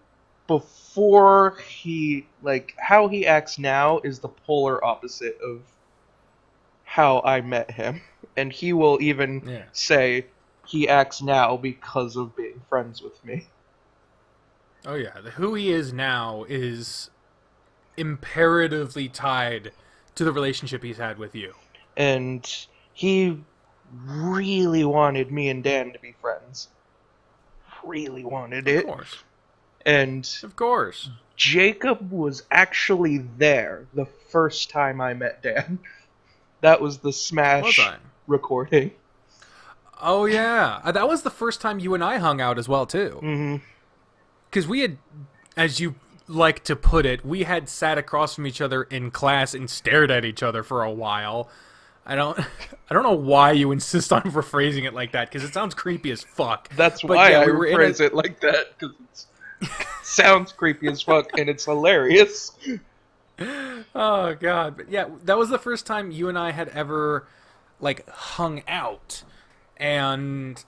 before he, like, how he acts now is the polar opposite of how I met him. And he will even
Yeah.
say he acts now because of being friends with me.
Oh, yeah. Who he is now is imperatively tied to the relationship he's had with you.
And he really wanted me and Dan to be friends. Really wanted
Of
it.
course.
And
Of course.
Jacob was actually there the first time I met Dan. That was the
Was
Smash
I?
recording.
Oh, yeah. That was the first time you and I hung out as well, too.
Mm-hmm.
Because we had, as you like to put it, we had sat across from each other in class and stared at each other for a while. I don't know why you insist on rephrasing it like that, because it sounds creepy as fuck.
That's
But
why
yeah,
I
we were in
rephrase it like that, because it sounds creepy as fuck and it's hilarious.
Oh god, but yeah, that was the first time you and I had ever like hung out, and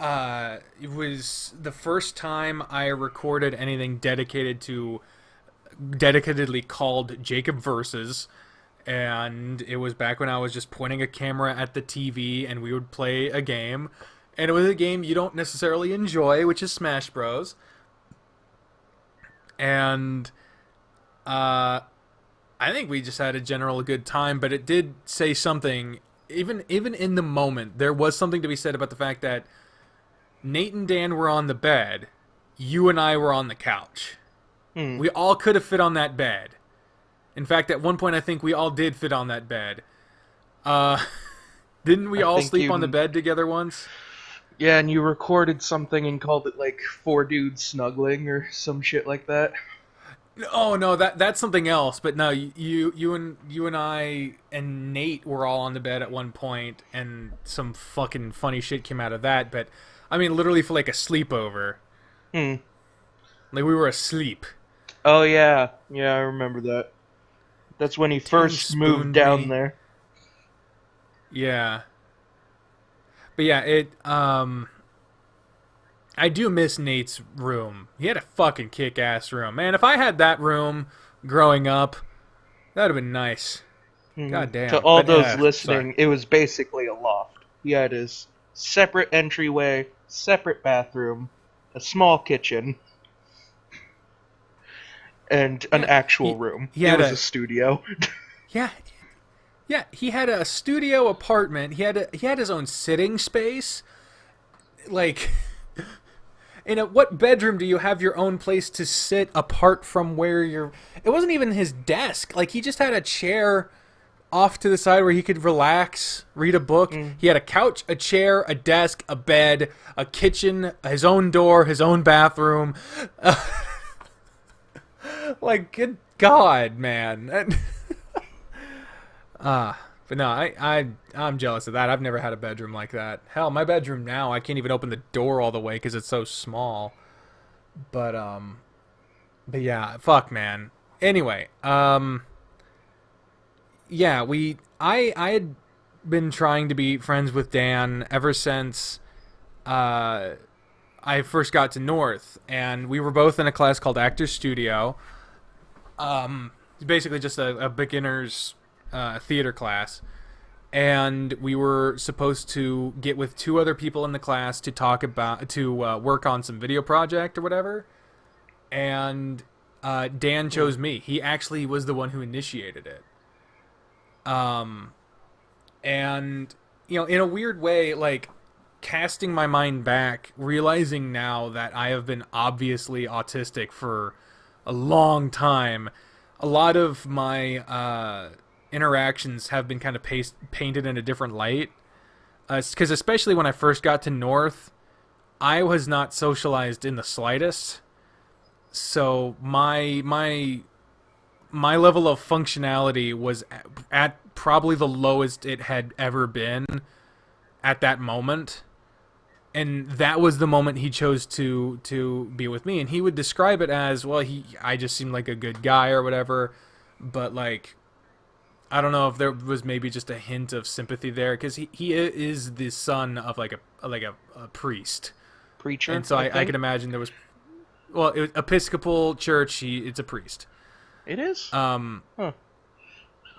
it was the first time I recorded anything dedicatedly called Jacob Versus. And it was back when I was just pointing a camera at the TV and we would play a game. And it was a game you don't necessarily enjoy, which is Smash Bros. And I think we just had a general good time, but it did say something. Even in the moment, there was something to be said about the fact that Nate and Dan were on the bed, you and I were on the couch.
Hmm.
We all could have fit on that bed. In fact, at one point, I think we all did fit on that bed. Didn't we
I
all
think
sleep on the bed together once?
Yeah, and you recorded something and called it like Four Dudes Snuggling or some shit like that.
Oh no, that's something else. But no, you and I and Nate were all on the bed at one point, and some fucking funny shit came out of that. But I mean, literally for like a sleepover,
Hmm.
like we were asleep.
Oh yeah, yeah, I remember that. That's when he
Ting
first moved
spooned
down
me.
there.
Yeah, but yeah, I do miss Nate's room. He had a fucking kick-ass room, man. If I had that room growing up, that'd have been nice.
Hmm.
God
To
damn.
all
But
those
sorry.
listening, it was basically a loft. He had his separate entryway, separate bathroom, a small kitchen, and an
Yeah,
actual
he
room.
he
It
had
was a
a
studio.
yeah yeah he had a studio apartment. He had his own sitting space. Like, what bedroom do you have your own place to sit apart from where you're? It wasn't even his desk. Like, he just had a chair off to the side where he could relax, read a book.
Mm.
He had a couch, a chair, a desk, a bed, a kitchen, his own door, his own bathroom. Like, good God, man. But no, I'm jealous of that. I've never had a bedroom like that. Hell, my bedroom now, I can't even open the door all the way because it's so small. But but yeah, fuck, man. Anyway, yeah, I had been trying to be friends with Dan ever since uh I first got to North, and we were both in a class called Actors Studio. It's basically just a beginner's theater class, and we were supposed to get with two other people in the class to work on some video project or whatever. And Dan
Mm.
chose me. He actually was the one who initiated it. Um, and in a weird way, like, casting my mind back, realizing now that I have been obviously autistic for a long time, a lot of my interactions have been kind of painted in a different light. Because especially when I first got to North, I was not socialized in the slightest. So my level of functionality was at probably the lowest it had ever been at that moment. And that was the moment he chose to be with me. And he would describe it as, well, I just seemed like a good guy or whatever. But, like, I don't know if there was maybe just a hint of sympathy there, because he is the son of like a priest. And
Preacher,
so
I
I
think.
could imagine there was, well, Episcopal church. It's a priest.
It is?
Um,
Huh.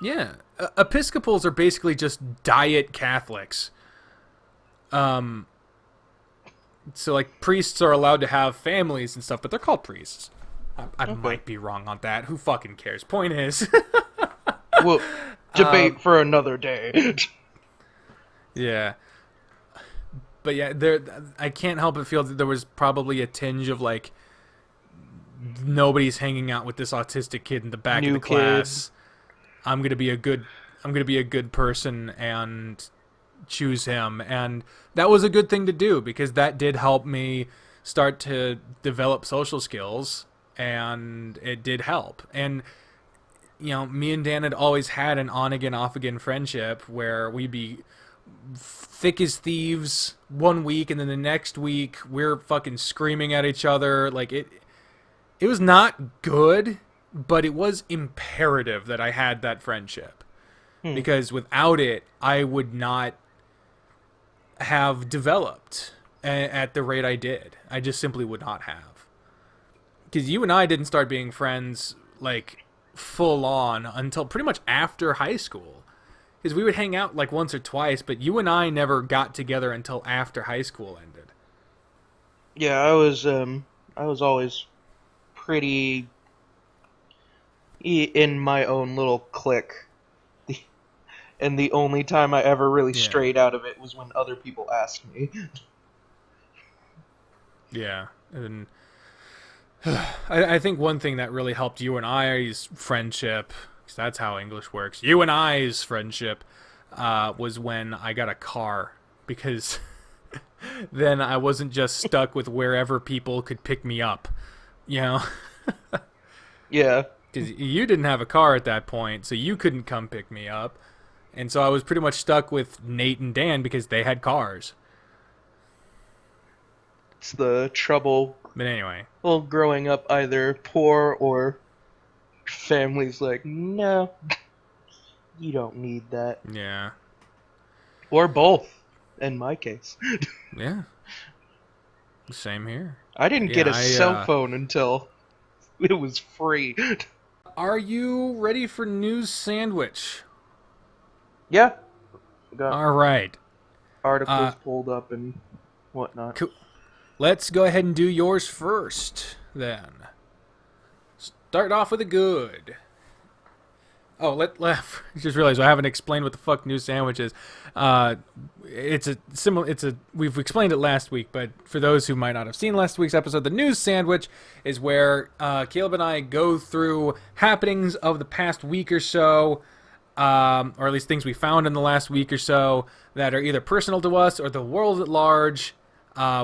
yeah, Episcopals are basically just diet Catholics. Um, so like priests are allowed to have families and stuff, but they're called priests. I
Okay.
might be wrong on that. Who fucking cares? Point is,
Well, debate for another day.
yeah. But yeah, I can't help but feel that there was probably a tinge of like, nobody's hanging out with this autistic kid in the back of
New
the
kid.
class. I'm gonna be a good person and choose him. And that was a good thing to do, because that did help me start to develop social skills, and it did help. And me and Dan had always had an on again, off again friendship where we'd be thick as thieves one week, and then the next week we're fucking screaming at each other. Like, it was not good, but it was imperative that I had that friendship,
Hmm.
because without it, I would not have developed at the rate I did. I just simply would not have. Because you and I didn't start being friends, like, full on until pretty much after high school. Because we would hang out like once or twice, but you and I never got together until after high school ended.
Yeah, I was always pretty in my own little clique. And the only time I ever really
Yeah.
strayed out of it was when other people asked me.
Yeah. And I think one thing that really helped you and I's friendship, because that's how English works, you and I's friendship, was when I got a car, because then I wasn't just stuck with wherever people could pick me up, you know?
Yeah.
Because you didn't have a car at that point, so you couldn't come pick me up. And so I was pretty much stuck with Nate and Dan because they had cars.
It's the trouble.
But anyway.
Well, growing up either poor or families like, no, you don't need that.
Yeah.
Or both, in my case.
Yeah. Same here.
I didn't get a cell phone until it was free.
Are you ready for News Sandwich?
Yeah. Got
All right.
articles pulled up and whatnot.
Cool. Let's go ahead and do yours first, then. Start off with a good. Oh, let just realized I haven't explained what the fuck News Sandwich is. We've explained it last week, but for those who might not have seen last week's episode, the News Sandwich is where Caleb and I go through happenings of the past week or so, or at least things we found in the last week or so that are either personal to us or the world at large.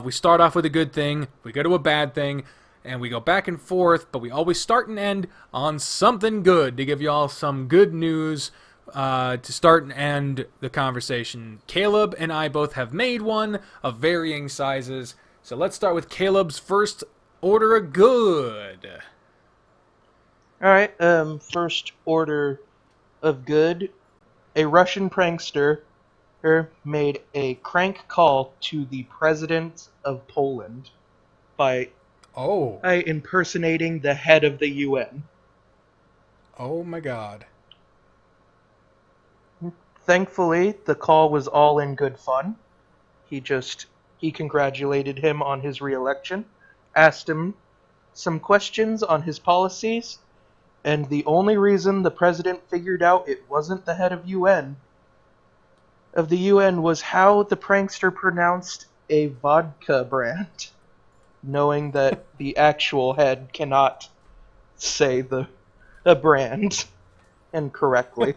We start off with a good thing, we go to a bad thing, and we go back and forth, but we always start and end on something good to give you all some good news to start and end the conversation. Caleb and I both have made one of varying sizes, so let's start with Caleb's first order of good.
Alright, first order of good. A Russian prankster made a crank call to the president of Poland by impersonating the head of the UN.
Oh my god.
Thankfully, the call was all in good fun. He congratulated him on his re-election, asked him some questions on his policies, and the only reason the president figured out it wasn't the head of the UN was how the prankster pronounced a vodka brand, knowing that the actual head cannot say the brand incorrectly.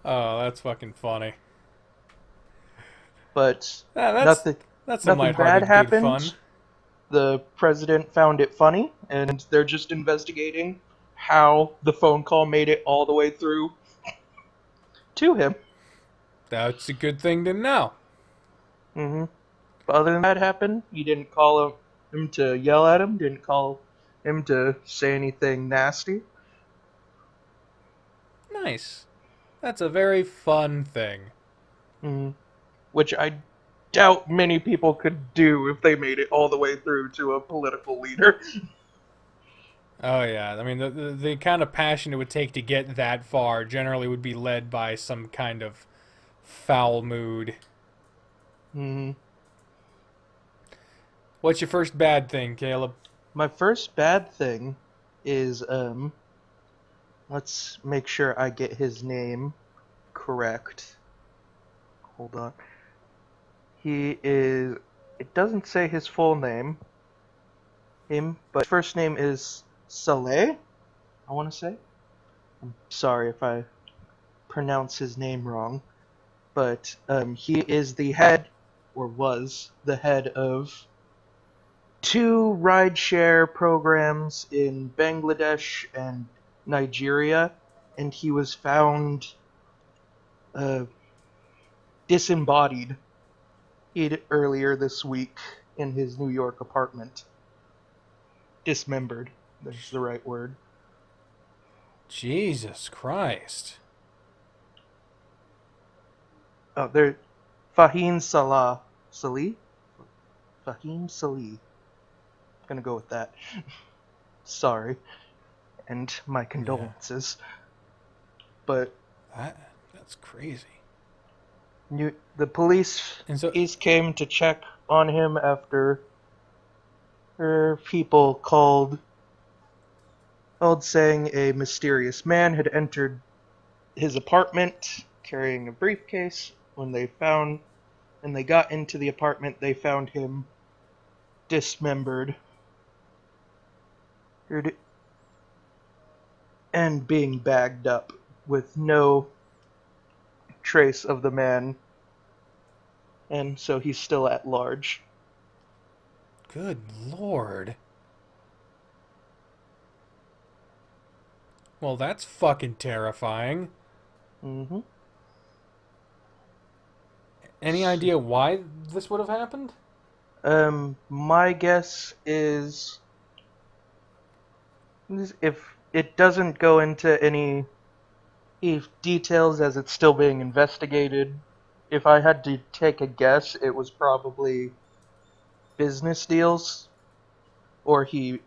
Oh, that's fucking funny.
But
nothing
bad happened. The president found it funny, and they're just investigating how the phone call made it all the way through to him.
That's a good thing to know.
Mm-hmm. But other than that happened, you didn't call him to yell at him, didn't call him to say anything nasty.
Nice. That's a very fun thing.
Mm-hmm. Which I doubt many people could do if they made it all the way through to a political leader.
Oh yeah, I mean the kind of passion it would take to get that far generally would be led by some kind of foul mood.
Mm-hmm.
What's your first bad thing, Caleb?
My first bad thing is, let's make sure I get his name correct. Hold on. It doesn't say his full name, but his first name is Saleh, I want to say. I'm sorry if I pronounce his name wrong, but he is the head, or was the head of 2 rideshare programs in Bangladesh and Nigeria, and he was found disembodied earlier this week in his New York apartment. Dismembered, that's the right word.
Jesus Christ.
Oh, they're Fahim Salih? Fahim Salih. Gonna go with that. Sorry. And my condolences. Yeah. But
that's crazy.
The police came to check on him after people called saying a mysterious man had entered his apartment carrying a briefcase. When they got into the apartment, they found him dismembered and being bagged up with no trace of the man, and so he's still at large.
Good lord. Well, that's fucking terrifying.
Mm-hmm.
Any idea why this would have happened?
My guess is, if it doesn't go into any details as it's still being investigated, if I had to take a guess, it was probably business deals, or he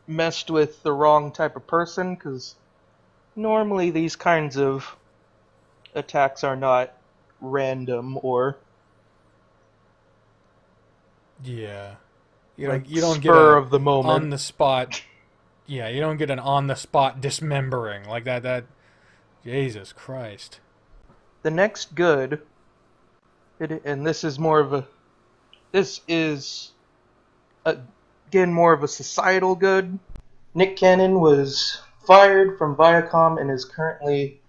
messed with the wrong type of person, because normally these kinds of attacks are not random or
Yeah.
like
You don't get
spur
a
of the moment.
on the spot. Yeah, you don't get an on the spot dismembering like that. Jesus Christ.
The next good, and this is again more of a societal good. Nick Cannon was fired from Viacom and is currently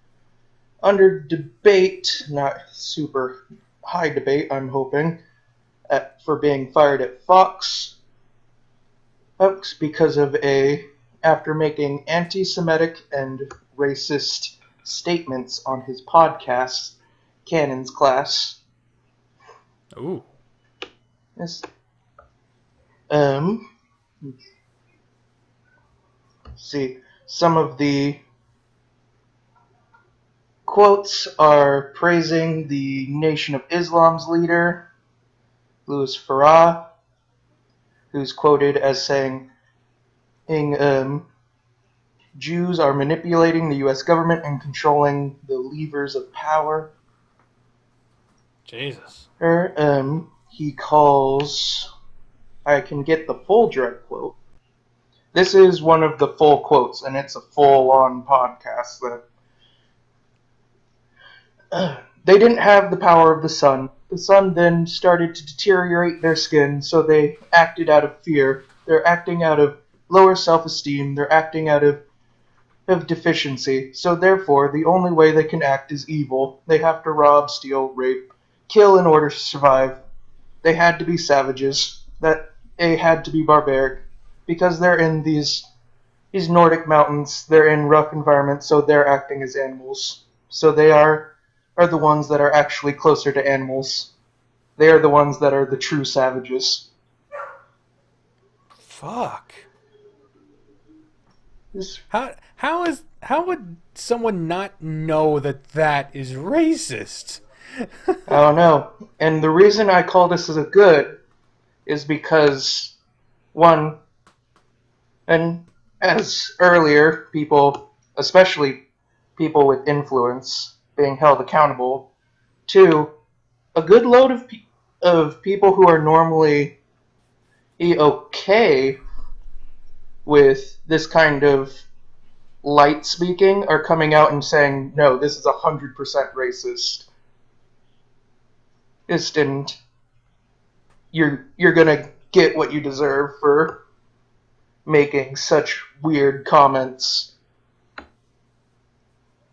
under debate, not super high debate, I'm hoping, for being fired at Fox because of after making anti-Semitic and racist statements on his podcast, Cannon's Class.
Ooh.
Yes. See, some of the quotes are praising the Nation of Islam's leader, Louis Farah, who's quoted as saying, Jews are manipulating the U.S. government and controlling the levers of power.
Jesus.
He calls, I can get the full direct quote. This is one of the full quotes, and it's a full-on podcast that they didn't have the power of the sun. The sun then started to deteriorate their skin, so they acted out of fear. They're acting out of lower self-esteem. They're acting out of deficiency. So therefore, the only way they can act is evil. They have to rob, steal, rape, kill in order to survive. They had to be savages. That they had to be barbaric. Because they're in these Nordic mountains, they're in rough environments, so they're acting as animals. So they are the ones that are actually closer to animals. They are the ones that are the true savages.
Fuck. How would someone not know that is racist?
I don't know. And the reason I call this as a good is because, one, and as earlier, people, especially people with influence, being held accountable. Two, a good load of people who are normally okay with this kind of light speaking are coming out and saying, no, this is 100% racist. And you're gonna get what you deserve for making such weird comments.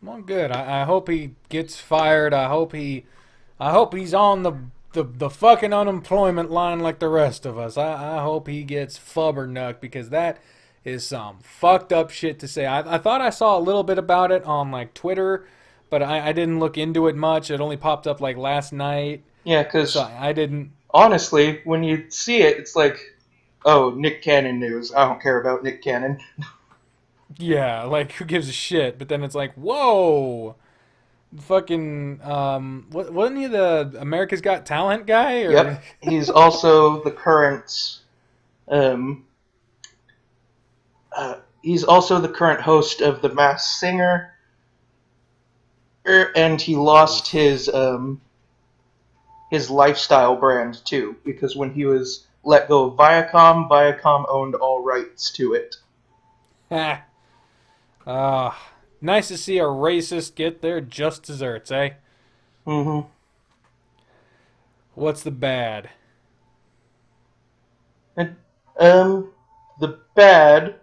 Well, good. I hope he gets fired. I hope he's on the fucking unemployment line like the rest of us. I hope he gets flubbernucked because that is some fucked up shit to say. I thought I saw a little bit about it on like Twitter, but I didn't look into it much. It only popped up like last night.
Yeah, because
so I didn't.
Honestly, when you see it, it's like, oh, Nick Cannon news. I don't care about Nick Cannon.
Yeah, like who gives a shit? But then it's like, whoa, fucking wasn't he the America's Got Talent guy? Or
Yep, he's also the current um, he's also the current host of The Masked Singer, and he lost his lifestyle brand too, because when he was let go of Viacom, Viacom owned all rights to it.
Nice to see a racist get their just desserts, eh?
Mm-hmm.
What's the bad?
And, the bad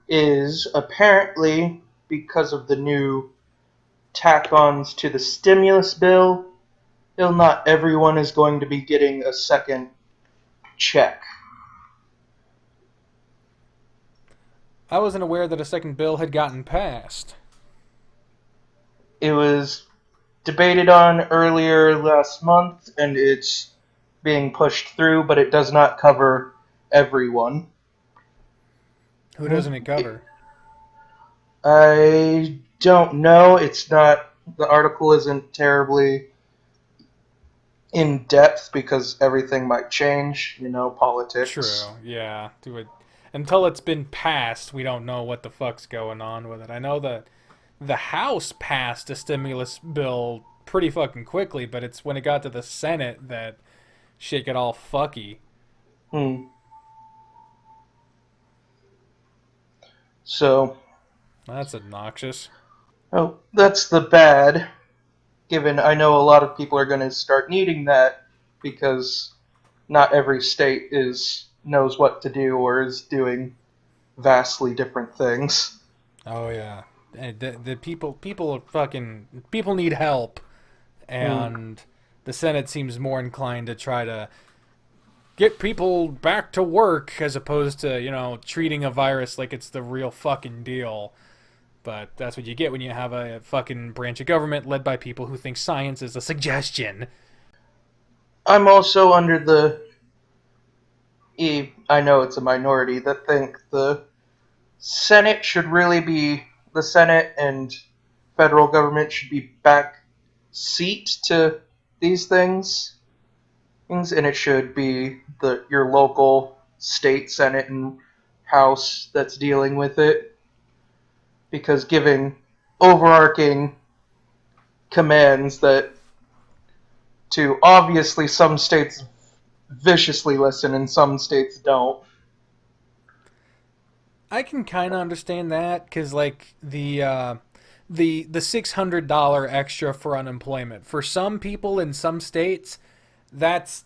is apparently because of the new tack-ons to the stimulus bill, not everyone is going to be getting a second check.
I wasn't aware that a second bill had gotten passed.
It was debated on earlier last month, and it's being pushed through, but it does not cover everyone.
Who doesn't it cover?
I don't know. It's not. The article isn't terribly in depth because everything might change. Politics.
True, yeah. Until it's been passed, we don't know what the fuck's going on with it. I know that the House passed a stimulus bill pretty fucking quickly, but it's when it got to the Senate that shit got all fucky.
So.
That's obnoxious.
Oh, that's the bad. Given I know a lot of people are going to start needing that because not every state knows what to do or is doing vastly different things.
Oh yeah, the people need help, and the Senate seems more inclined to try to get people back to work as opposed to treating a virus like it's the real fucking deal. But that's what you get when you have a fucking branch of government led by people who think science is a suggestion.
I'm also under I know it's a minority that think the Senate and federal government should be back seat to these things, and it should be your local state Senate and House that's dealing with it. Because giving overarching commands that to obviously some states viciously listen and some states don't.
I can kind of understand that because like the $600 extra for unemployment for some people in some states, that's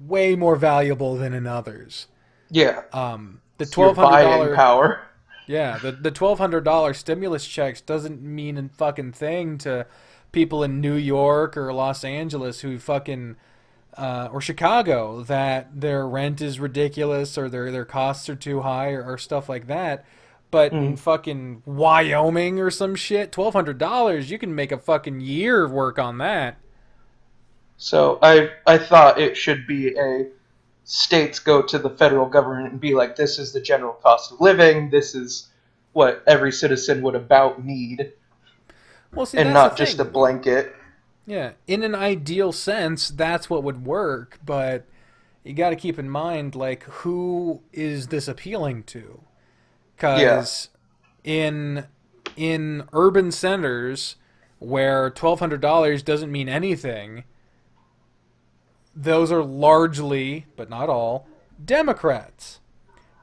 way more valuable than in others.
Yeah.
The
$1,200 power.
Yeah, the $1,200 stimulus checks doesn't mean a fucking thing to people in New York or Los Angeles who fucking or Chicago that their rent is ridiculous or their costs are too high or stuff like that. But in fucking Wyoming or some shit, $1,200 you can make a fucking year work on that.
So I thought it should be states go to the federal government and be like, this is the general cost of living, this is what every citizen would about need.
Well, see,
and
that's
not
the
just a
thing.
blanket.
Yeah, in an ideal sense, that's what would work, but you got to keep in mind, like, who is this appealing to? Because in urban centers where $1,200 doesn't mean anything, those are largely, but not all, Democrats.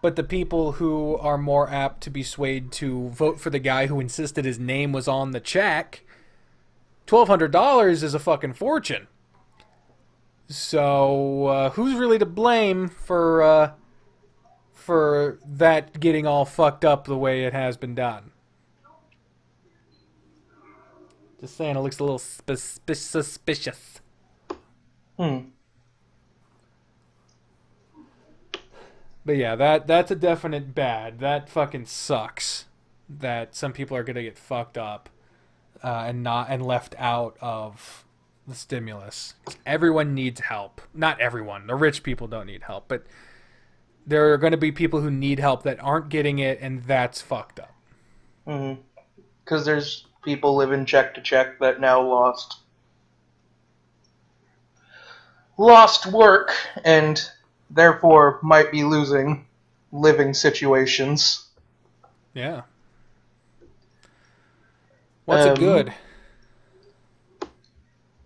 But the people who are more apt to be swayed to vote for the guy who insisted his name was on the check, $1,200 is a fucking fortune. So who's really to blame for that getting all fucked up the way it has been done? Just saying, it looks a little suspicious. But yeah, that's a definite bad. That fucking sucks. That some people are gonna get fucked up and left out of the stimulus. Everyone needs help. Not everyone. The rich people don't need help, but there are going to be people who need help that aren't getting it, and that's fucked up.
Because there's people living check to check that now lost work and therefore might be losing living situations.
Yeah. What's it good?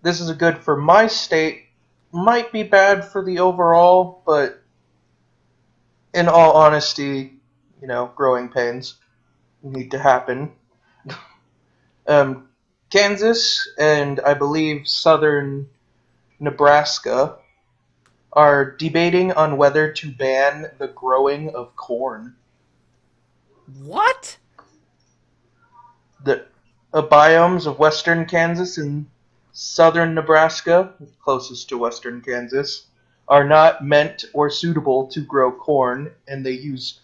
This is a good for my state. Might be bad for the overall, but in all honesty, growing pains need to happen. Kansas and I believe southern Nebraska are debating on whether to ban the growing of corn.
What?
biomes of western Kansas and southern Nebraska, closest to western Kansas, are not meant or suitable to grow corn, and they use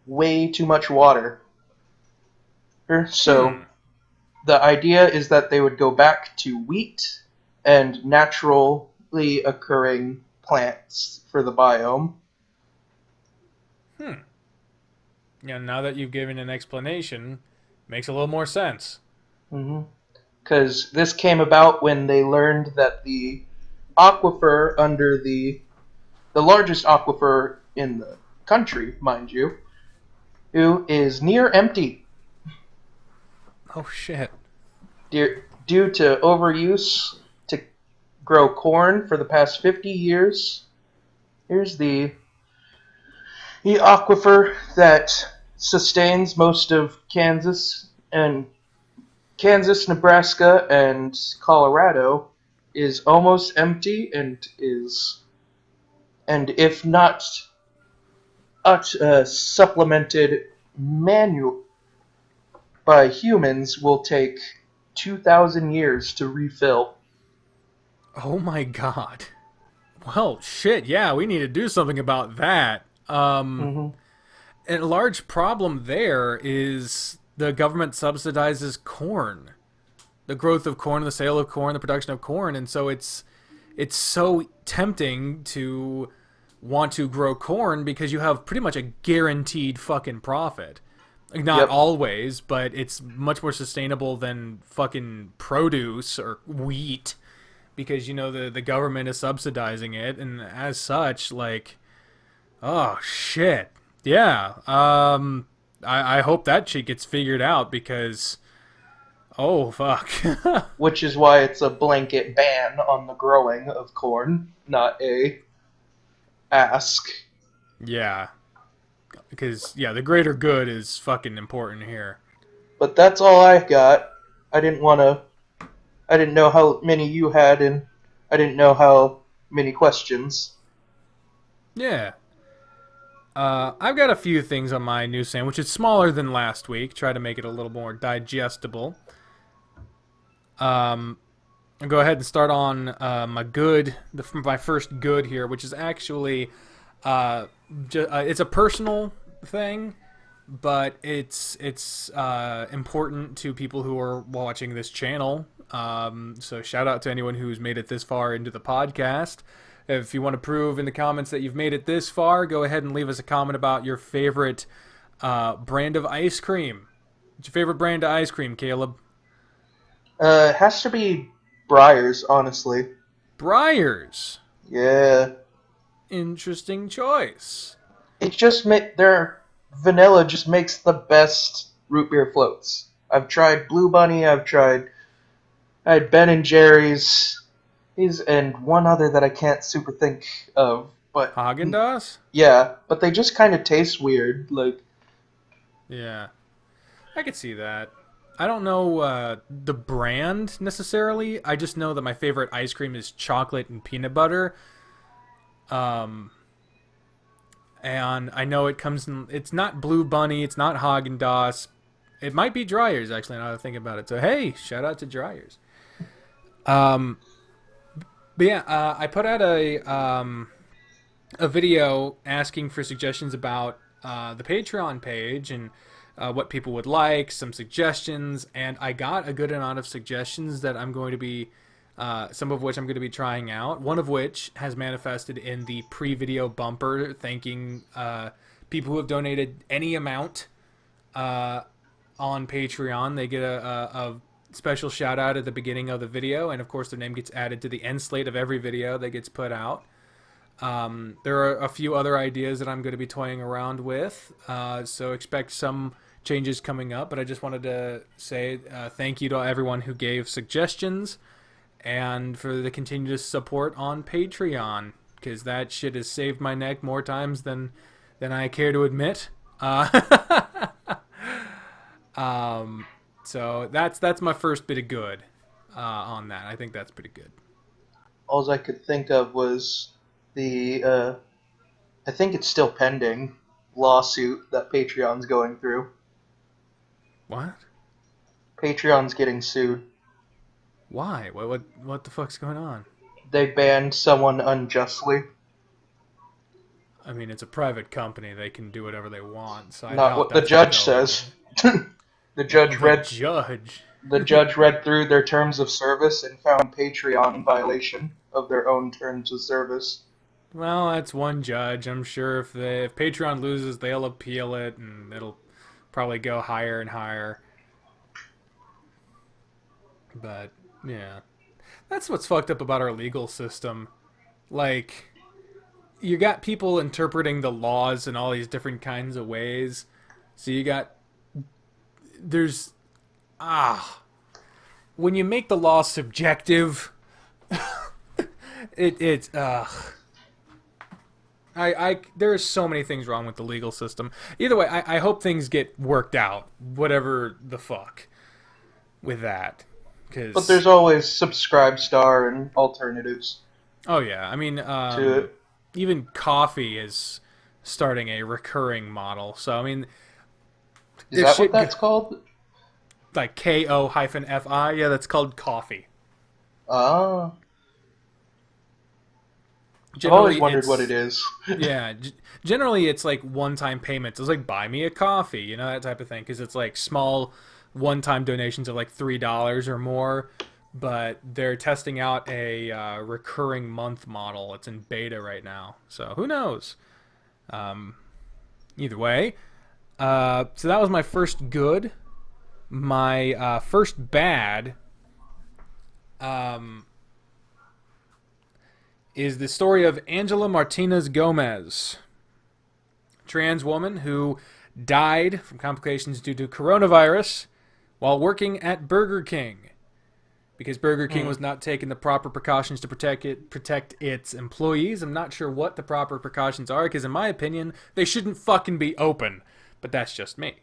way too much water. So
Hmm.
the idea is that they would go back to wheat and naturally occurring plants for the biome.
Hmm. Yeah, now that you've given an explanation, makes a little more sense.
Because this came about when they learned that the aquifer under the largest aquifer in the country, mind you, who is near empty
Oh shit.
due to overuse to grow corn for the past 50 years. Here's the aquifer that sustains most of Kansas, Nebraska, and Colorado is almost empty and if not supplemented manual by humans will take 2,000 years to refill.
Oh my god. Well, shit, yeah, we need to do something about that.
Mm-hmm.
And a large problem there is the government subsidizes corn. The growth of corn, the sale of corn, the production of corn, and so it's so tempting to want to grow corn because you have pretty much a guaranteed fucking profit. Like, not
Yep.
always, but it's much more sustainable than fucking produce or wheat because the government is subsidizing it, and as such, like, oh shit, yeah. I hope that shit gets figured out because oh fuck.
Which is why it's a blanket ban on the growing of corn, not a ask.
Yeah, because yeah, the greater good is fucking important here.
But that's all I got. I didn't want to. I didn't know how many you had, and I didn't know how many questions.
Yeah. I've got a few things on my new sandwich. It's smaller than last week. Try to make it a little more digestible. Um, I'll go ahead and start on my first good here, which is actually, it's a personal thing, but it's important to people who are watching this channel. So shout out to anyone who's made it this far into the podcast. If you want to prove in the comments that you've made it this far, go ahead and leave us a comment about your favorite brand of ice cream. What's your favorite brand of ice cream, Caleb?
It has to be Briars, honestly.
Breyers.
Yeah,
Interesting choice.
it just their vanilla just makes the best root beer floats. I've tried Blue Bunny. I had Ben and Jerry's. These and one other that I can't super think of, but
Haagen Dazs?
yeah, but they just kind of taste weird. Like,
Yeah, I could see that. I don't know the brand necessarily. I just know that my favorite ice cream is chocolate and peanut butter. Um, and I know it comes in. It's not Blue Bunny. It's not Haagen Dazs. It might be Dryers actually. Now that I think about it. So hey, shout out to Dryers. Um, but yeah, I put out a video asking for suggestions about the Patreon page and what people would like, some suggestions, and I got a good amount of suggestions that I'm going to be, some of which I'm going to be trying out. One of which has manifested in the pre-video bumper thanking people who have donated any amount on Patreon. They get a special shout out at the beginning of the video, and of course their name gets added to the end slate of every video that gets put out. There are a few other ideas that I'm going to be toying around with, so expect some changes coming up. But I just wanted to say thank you to everyone who gave suggestions and for the continued support on Patreon, because that shit has saved my neck more times than I care to admit. So that's my first bit of good on that. I think that's pretty good.
all I could think of was the I think it's still pending lawsuit that Patreon's going through.
What?
Patreon's getting sued.
Why? What the fuck's going on?
They banned someone unjustly.
I mean, it's a private company. They can do whatever they want. So I
Not
doubt
what the
that's
judge
they'll-
says. The judge read through their terms of service and found Patreon in violation of their own terms of service.
Well, that's one judge. I'm sure if Patreon loses, they'll appeal it, and it'll probably go higher and higher. But yeah, that's what's fucked up about our legal system. Like, you got people interpreting the laws in all these different kinds of ways. So there's when you make the law subjective, it's there are so many things wrong with the legal system. Either way, I hope things get worked out, whatever the fuck, with that.
But there's always Subscribe-Star and alternatives.
Oh yeah, I mean,
to it.
Even coffee is starting a recurring model. So I mean,
Is that what that's called?
Like KO-FI? Yeah, that's called coffee.
Ah. I've always wondered what it is.
Yeah, generally it's like one-time payments. It's like buy me a coffee, you know, that type of thing, because it's like small one-time donations of like $3 or more. But they're testing out a recurring month model. It's in beta right now, so who knows? Either way, so that was my first good. My first bad is the story of Angela Martinez Gomez, trans woman who died from complications due to coronavirus while working at Burger King. Because Burger King was not taking the proper precautions to protect its employees. I'm not sure what the proper precautions are, because in my opinion, they shouldn't fucking be open. But that's just me.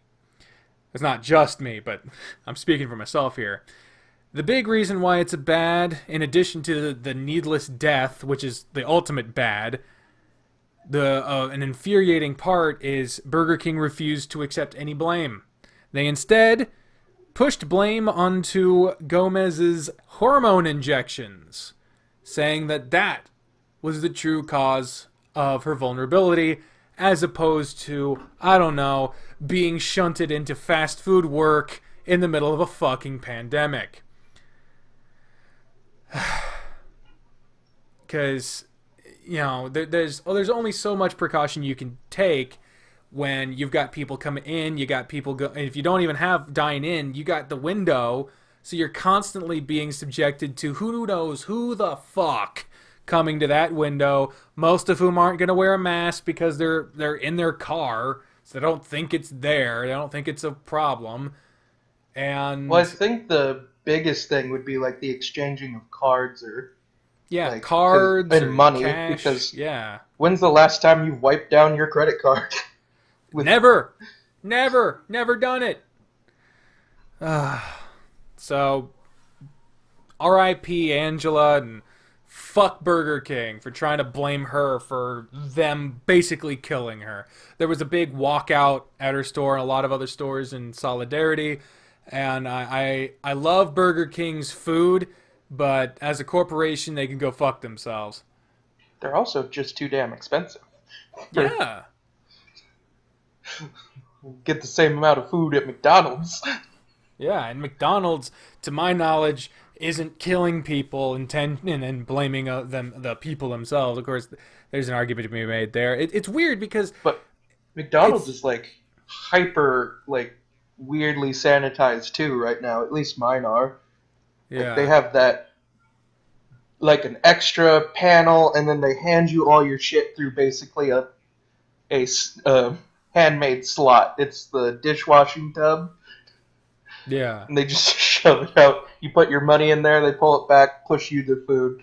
It's not just me, but I'm speaking for myself here. The big reason why it's a bad, in addition to the needless death, which is the ultimate bad, an infuriating part is Burger King refused to accept any blame. They instead pushed blame onto Gomez's hormone injections, saying that was the true cause of her vulnerability, as opposed to, I don't know, being shunted into fast food work in the middle of a fucking pandemic. Because, you know, there's only so much precaution you can take when you've got people coming in, you got people if you don't even have dine in, you got the window, so you're constantly being subjected to who knows who the fuck coming to that window, most of whom aren't going to wear a mask because they're in their car, so they don't think it's there, they don't think it's a problem. And
well, I think the biggest thing would be like the exchanging of cards or like,
cards
and money,
cash,
because
when's
the last time you wiped down your credit card?
Never done it. So, R.I.P. Angela, and fuck Burger King for trying to blame her for them basically killing her. There was a big walkout at her store and a lot of other stores in solidarity. And I love Burger King's food, but as a corporation, they can go fuck themselves.
They're also just too damn expensive.
Yeah.
Get the same amount of food at McDonald's.
Yeah, and McDonald's, to my knowledge, isn't killing people and blaming the people themselves. Of course, there's an argument to be made there. It's weird because...
But McDonald's is like hyper, like weirdly sanitized too right now. At least mine are.
Yeah.
Like, they have that, like an extra panel, and then they hand you all your shit through basically a handmade slot. It's the dishwashing tub.
Yeah.
And they just shove it out. You put your money in there, they pull it back, push you the food.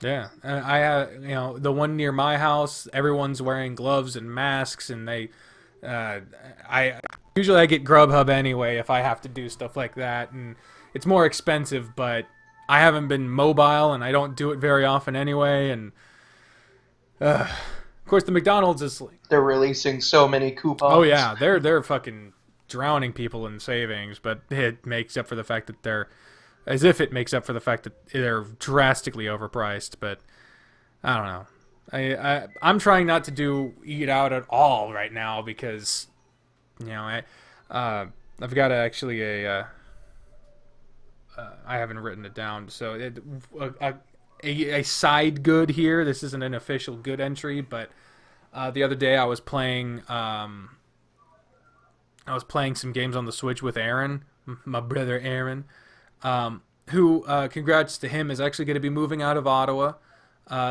Yeah. And I have, the one near my house, everyone's wearing gloves and masks, and I usually get Grubhub anyway if I have to do stuff like that, and it's more expensive, but I haven't been mobile, and I don't do it very often anyway, and of course the McDonald's is like...
They're releasing so many coupons.
Oh yeah, they're fucking drowning people in savings, but it makes up for the fact that it makes up for the fact that they're drastically overpriced. But I don't know. I'm trying not to eat out at all right now because, I've got I haven't written it down. So a side good here. This isn't an official good entry, but the other day I was playing some games on the Switch with Aaron, my brother Aaron, who, congrats to him, is actually going to be moving out of Ottawa.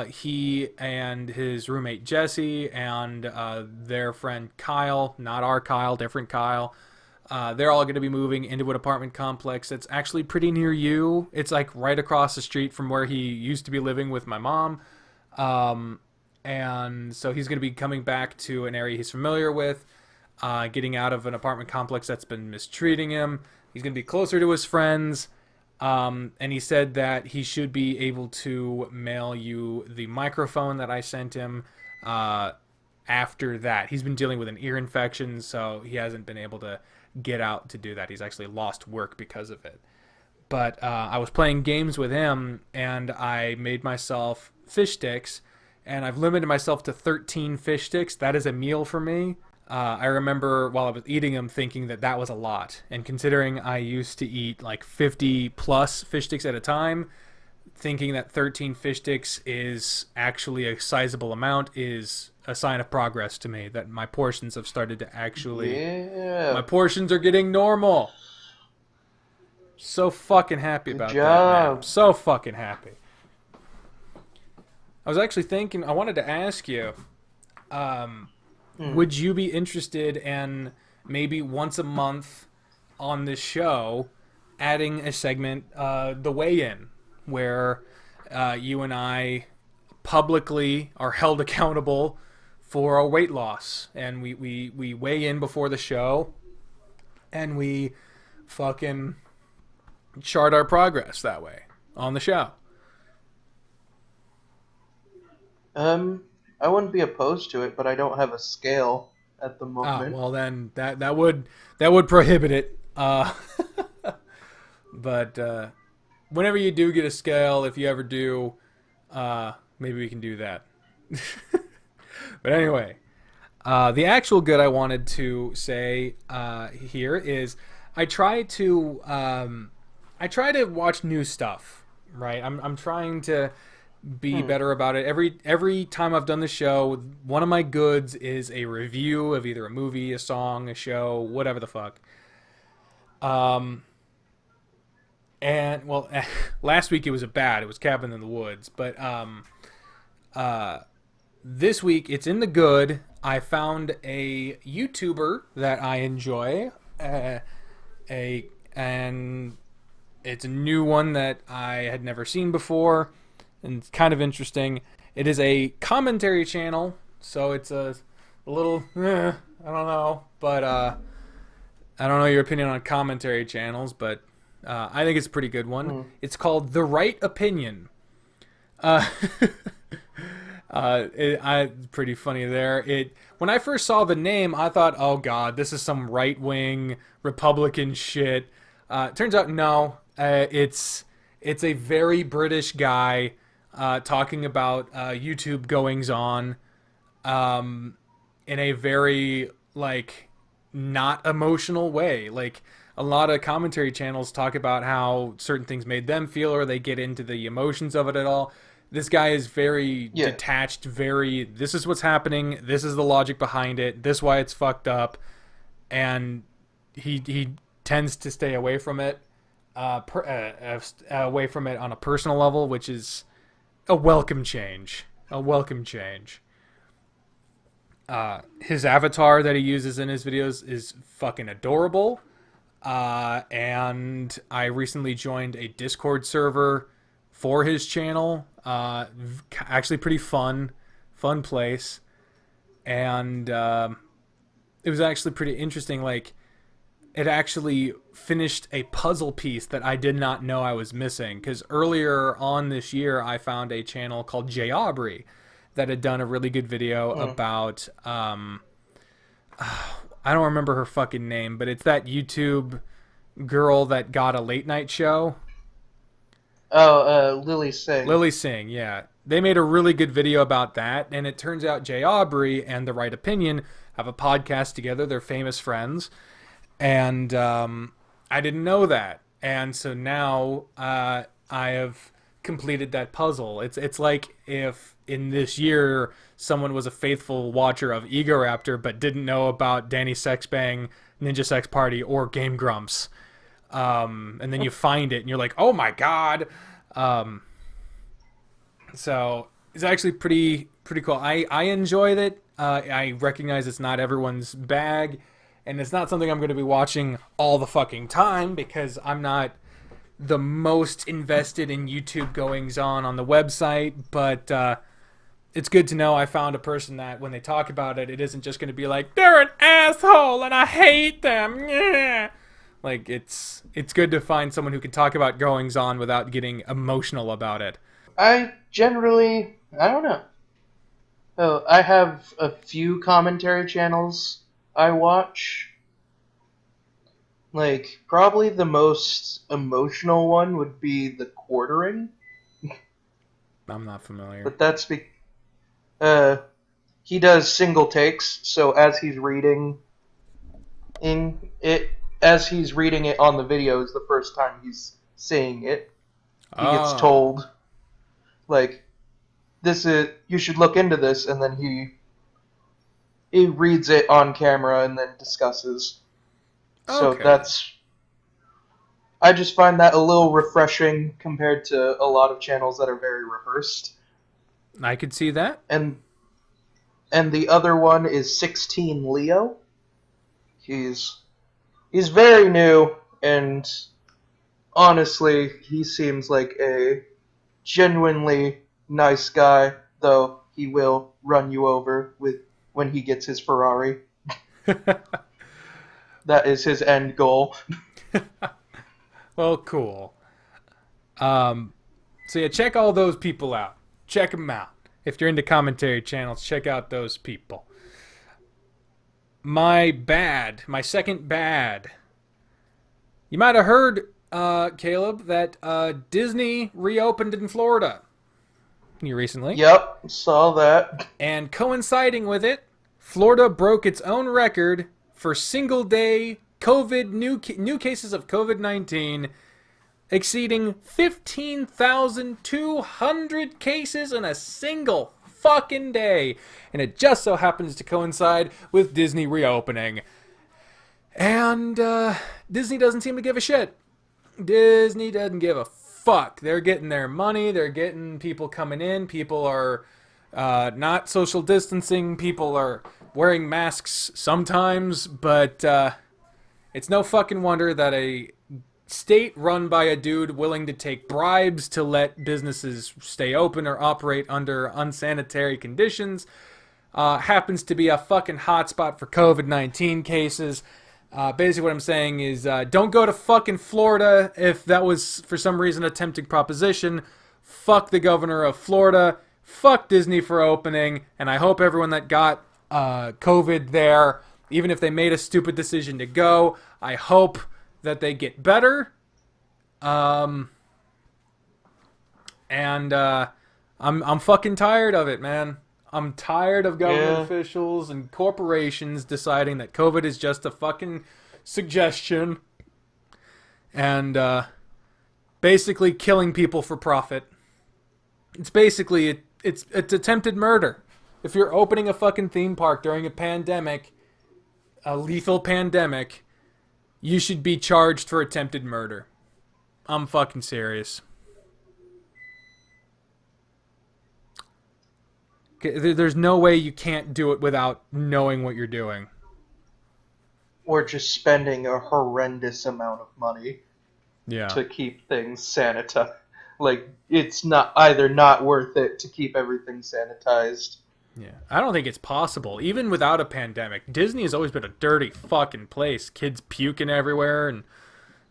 He and his roommate Jesse and their friend Kyle, not our Kyle, different Kyle, they're all going to be moving into an apartment complex that's actually pretty near you. It's like right across the street from where he used to be living with my mom. And so he's going to be coming back to an area he's familiar with, getting out of an apartment complex that's been mistreating him. He's going to be closer to his friends. And he said that he should be able to mail you the microphone that I sent him after that. He's been dealing with an ear infection, so he hasn't been able to get out to do that. He's actually lost work because of it. But I was playing games with him, and I made myself fish sticks, and I've limited myself to 13 fish sticks. That is a meal for me. I remember while I was eating them thinking that was a lot. And considering I used to eat like 50 plus fish sticks at a time, thinking that 13 fish sticks is actually a sizable amount is a sign of progress to me. That my portions have started to actually... Yeah. My portions are getting normal. So fucking happy about that, man. So fucking happy. I was actually thinking, I wanted to ask you... would you be interested in maybe once a month on this show adding a segment, The Weigh-In, where you and I publicly are held accountable for our weight loss, and we weigh in before the show, and we fucking chart our progress that way on the show?
I wouldn't be opposed to it, but I don't have a scale at the moment.
Well then that would prohibit it. But whenever you do get a scale, if you ever do, maybe we can do that. But anyway, the actual good I wanted to say here is I try to watch new stuff, right? I'm trying to be better about it. Every time I've done the show, one of my goods is a review of either a movie, a song, a show, whatever the fuck. And well, last week it was it was Cabin in the Woods, but this week it's in the good. I found a YouTuber that I enjoy, and it's a new one that I had never seen before. And it's kind of interesting. It is a commentary channel, so it's a little, I don't know. But I don't know your opinion on commentary channels, but I think it's a pretty good one. It's called The Right Opinion. Pretty funny there. When I first saw the name, I thought, oh god, this is some right-wing Republican shit. Turns out, no. It's a very British guy talking about YouTube goings-on in a very, like, not emotional way. Like, a lot of commentary channels talk about how certain things made them feel, or they get into the emotions of it at all. This guy is very detached, this is what's happening, this is the logic behind it, this is why it's fucked up, and he tends to stay away from it, away from it on a personal level, which is a welcome change. His avatar that he uses in his videos is fucking adorable. And I recently joined a Discord server for his channel. Actually pretty fun place. And it was actually pretty interesting. Like, it actually finished a puzzle piece that I did not know I was missing. Because earlier on this year, I found a channel called J. Aubrey that had done a really good video about I don't remember her fucking name, but it's that YouTube girl that got a late night show.
Oh, Lily Singh.
Lily Singh, yeah. They made a really good video about that, and it turns out Jay Aubrey and The Right Opinion have a podcast together. They're famous friends, and I didn't know that. And so now I have completed that puzzle. It's like if in this year someone was a faithful watcher of Ego Raptor but didn't know about Danny Sexbang, Ninja Sex Party, or Game Grumps. And then you find it and you're like, oh my god. So it's actually pretty cool. I enjoyed it. I recognize it's not everyone's bag, and it's not something I'm going to be watching all the fucking time because I'm not the most invested in YouTube goings on the website, but it's good to know I found a person that when they talk about it, it isn't just going to be like, they're an asshole and I hate them. Yeah. Like, it's good to find someone who can talk about goings on without getting emotional about it.
I don't know. Oh, I have a few commentary channels I watch. Like, probably the most emotional one would be The Quartering.
I'm not familiar.
But that's he does single takes, so as he's reading as he's reading it on the video is the first time he's seeing it. He gets told, like, you should look into this, and then he reads it on camera and then discusses.
Okay.
So I just find that a little refreshing compared to a lot of channels that are very rehearsed.
I could see that.
And the other one is 16 Leo. He's very new, and honestly, he seems like a genuinely nice guy, though he will run you over when he gets his Ferrari. That is his end goal.
Well, cool. So yeah, check all those people out. Check them out. If you're into commentary channels, check out those people. My second bad. You might have heard, Caleb, that Disney reopened in Florida recently.
Yep, saw that.
And coinciding with it, Florida broke its own record for single-day new cases of COVID-19, exceeding 15,200 cases in a single fucking day. And it just so happens to coincide with Disney reopening. And Disney doesn't seem to give a shit. Disney doesn't give a fuck. They're getting their money. They're getting people coming in. People are not social distancing. People are wearing masks sometimes. But it's no fucking wonder that a state run by a dude willing to take bribes to let businesses stay open or operate under unsanitary conditions happens to be a fucking hotspot for COVID-19 cases. Basically what I'm saying is don't go to fucking Florida if that was for some reason a tempting proposition. Fuck the governor of Florida. Fuck Disney for opening. And I hope everyone that got COVID there, even if they made a stupid decision to go, I hope that they get better. I'm fucking tired of it, man. I'm tired of government officials and corporations deciding that COVID is just a fucking suggestion and basically killing people for profit. It's basically it's attempted murder. If you're opening a fucking theme park during a pandemic, a lethal pandemic, you should be charged for attempted murder. I'm fucking serious. There's no way you can't do it without knowing what you're doing.
Or just spending a horrendous amount of money to keep things sanitized. Like, it's not worth it to keep everything sanitized.
Yeah, I don't think it's possible. Even without a pandemic, Disney has always been a dirty fucking place. Kids puking everywhere, and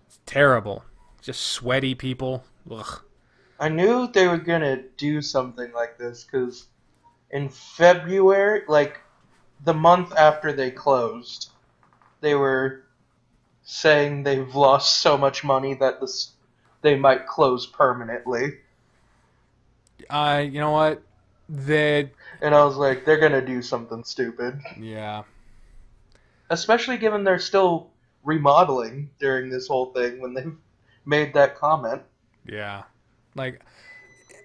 it's terrible. Just sweaty people. Ugh.
I knew they were gonna do something like this, because in February, like, the month after they closed, they were saying they've lost so much money that they might close permanently.
You know what?
And I was like, they're gonna do something stupid.
Yeah.
Especially given they're still remodeling during this whole thing when they've made that comment.
Yeah. Like,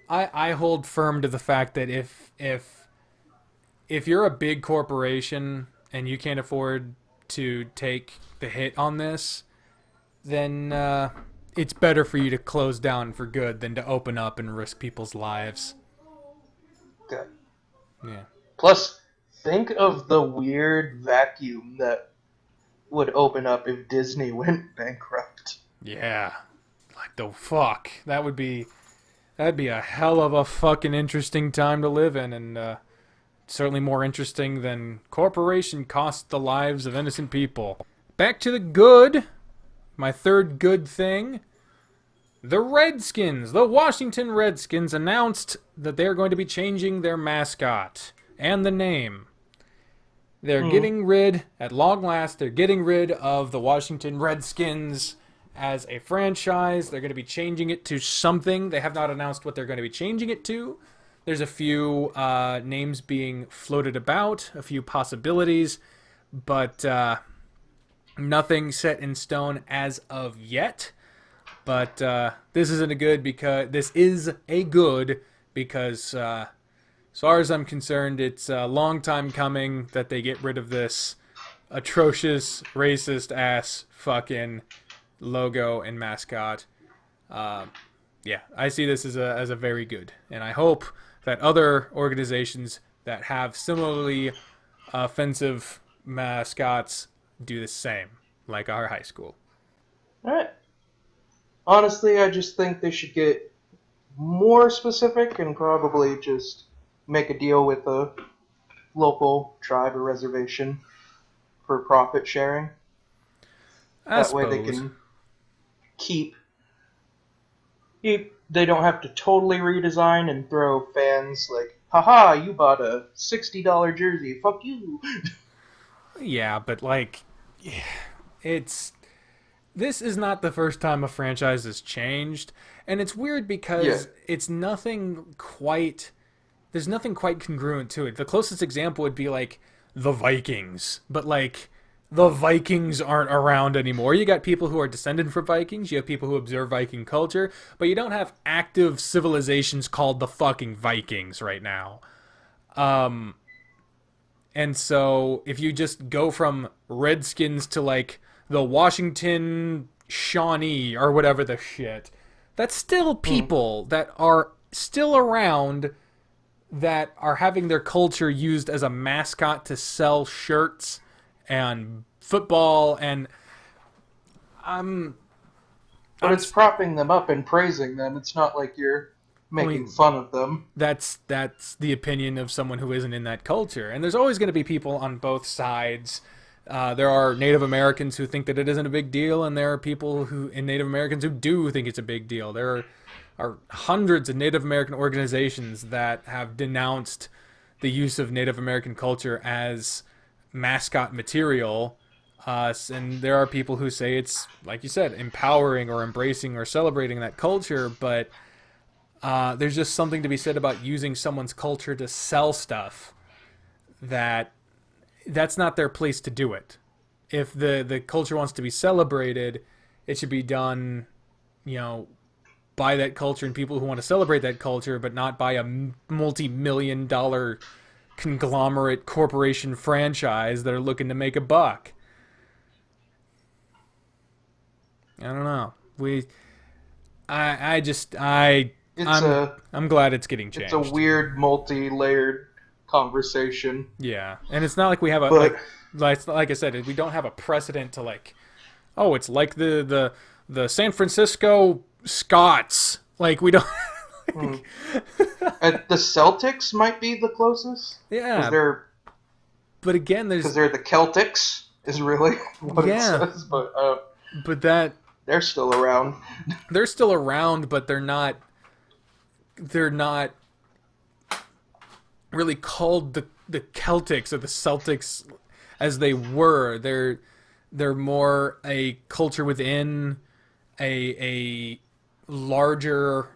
I hold firm to the fact that if you're a big corporation and you can't afford to take the hit on this, then it's better for you to close down for good than to open up and risk people's lives.
Okay.
Yeah.
Plus, think of the weird vacuum that would open up if Disney went bankrupt.
Yeah. Like the fuck. That'd be a hell of a fucking interesting time to live in, and certainly more interesting than corporation cost the lives of innocent people. Back to the good. My third good thing. The Redskins, the Washington Redskins, announced that they're going to be changing their mascot and the name. They're getting rid, at long last, they're getting rid of the Washington Redskins as a franchise. They're going to be changing it to something. They have not announced what they're going to be changing it to. There's a few names being floated about, a few possibilities, but nothing set in stone as of yet. But this is a good because as far as I'm concerned, it's a long time coming that they get rid of this atrocious, racist-ass fucking logo and mascot. Yeah, I see this as a very good. And I hope that other organizations that have similarly offensive mascots do the same, like our high school.
Alright. Honestly, I just think they should get more specific and probably just make a deal with a local tribe or reservation for profit sharing. That way they can keep. They don't have to totally redesign and throw fans like, haha, you bought a $60 jersey, fuck you.
Yeah, but like, this is not the first time a franchise has changed, and it's weird because there's nothing quite congruent to it. The closest example would be like the Vikings, but like the Vikings aren't around anymore. You got people who are descended from Vikings, you have people who observe Viking culture, but you don't have active civilizations called the fucking Vikings right now. And so if you just go from Redskins to like the Washington Shawnee or whatever the shit, that's still people that are still around that are having their culture used as a mascot to sell shirts and football, and
but it's propping them up and praising them. It's not like you're making fun of them.
That's the opinion of someone who isn't in that culture, and there's always going to be people on both sides. There are Native Americans who think that it isn't a big deal, and there are people in Native Americans who do think it's a big deal. There are hundreds of Native American organizations that have denounced the use of Native American culture as mascot material, and there are people who say it's, like you said, empowering or embracing or celebrating that culture, but there's just something to be said about using someone's culture to sell stuff that's not their place to do it. If the culture wants to be celebrated, it should be done, by that culture and people who want to celebrate that culture, but not by a multi-million-dollar conglomerate corporation franchise that are looking to make a buck. I don't know. I'm glad it's getting changed.
It's a weird, multi-layered conversation.
Yeah, and it's not like we have like I said, we don't have a precedent to like, oh, it's like the San Francisco Scots. Like we don't.
The Celtics might be the closest.
Yeah. But again,
because they're the Celtics is really what it says. But they're still around.
They're still around, but they're not really called the Celtics or the Celtics as they were. they're more a culture within a larger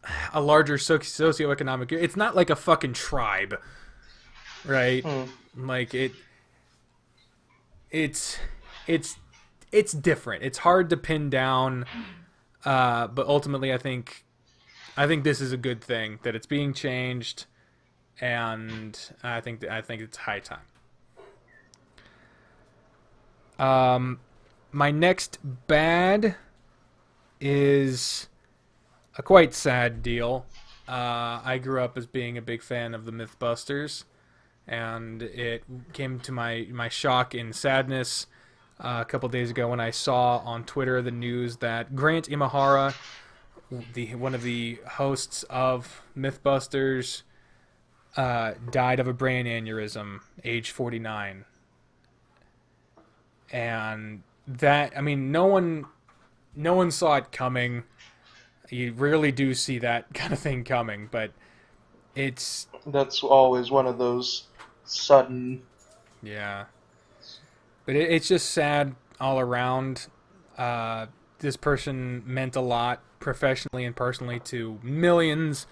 socioeconomic. It's not like a fucking tribe, right?
Hmm.
Like it's it's it's different. It's hard to pin down, but ultimately, I think this is a good thing that it's being changed, and I think it's high time. My next bad is a quite sad deal. I grew up as being a big fan of the MythBusters, and it came to my shock and sadness a couple days ago when I saw on Twitter the news that Grant Imahara, one of the hosts of MythBusters, died of a brain aneurysm, age 49. And that, I mean, no one saw it coming. You rarely do see that kind of thing coming, but it's
That's always one of those sudden.
yeah. But it's just sad all around. This person meant a lot professionally and personally to millions,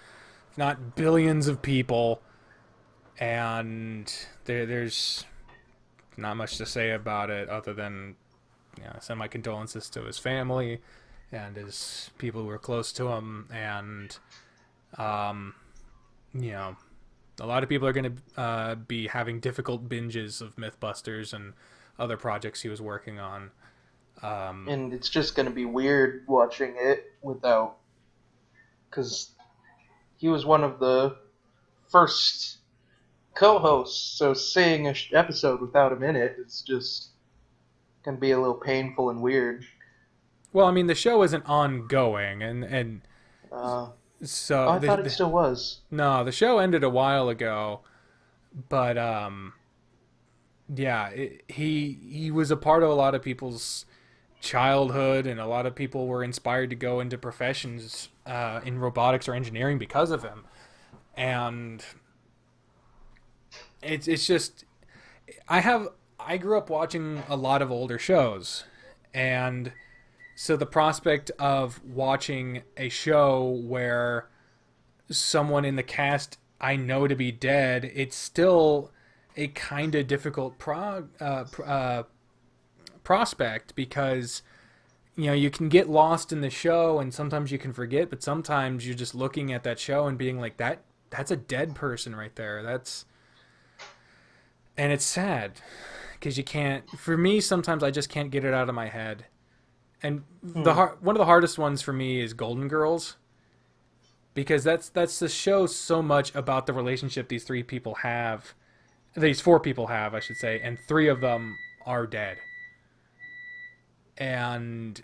if not billions of people, and there's not much to say about it other than send my condolences to his family and his people who were close to him, and um, you know, a lot of people are going to be having difficult binges of MythBusters and other projects he was working on.
And it's just going to be weird watching it without. Because he was one of the first co hosts, so seeing an episode without him in it, it's just going to be a little painful and weird.
Well, I mean, the show isn't ongoing, and
Uh,
so
I thought it still was.
no, the show ended a while ago, but yeah, he was a part of a lot of people's childhood, and a lot of people were inspired to go into professions in robotics or engineering because of him, and it's just I grew up watching a lot of older shows, and so the prospect of watching a show where someone in the cast I know to be dead, it's still a kind of difficult prospect, because you can get lost in the show and sometimes you can forget, but sometimes you're just looking at that show and being like, that's a dead person right there. And it's sad because you can't. For me, sometimes I just can't get it out of my head. And one of the hardest ones for me is Golden Girls, because that's the show so much about the relationship these four people have, I should say, and three of them are dead. And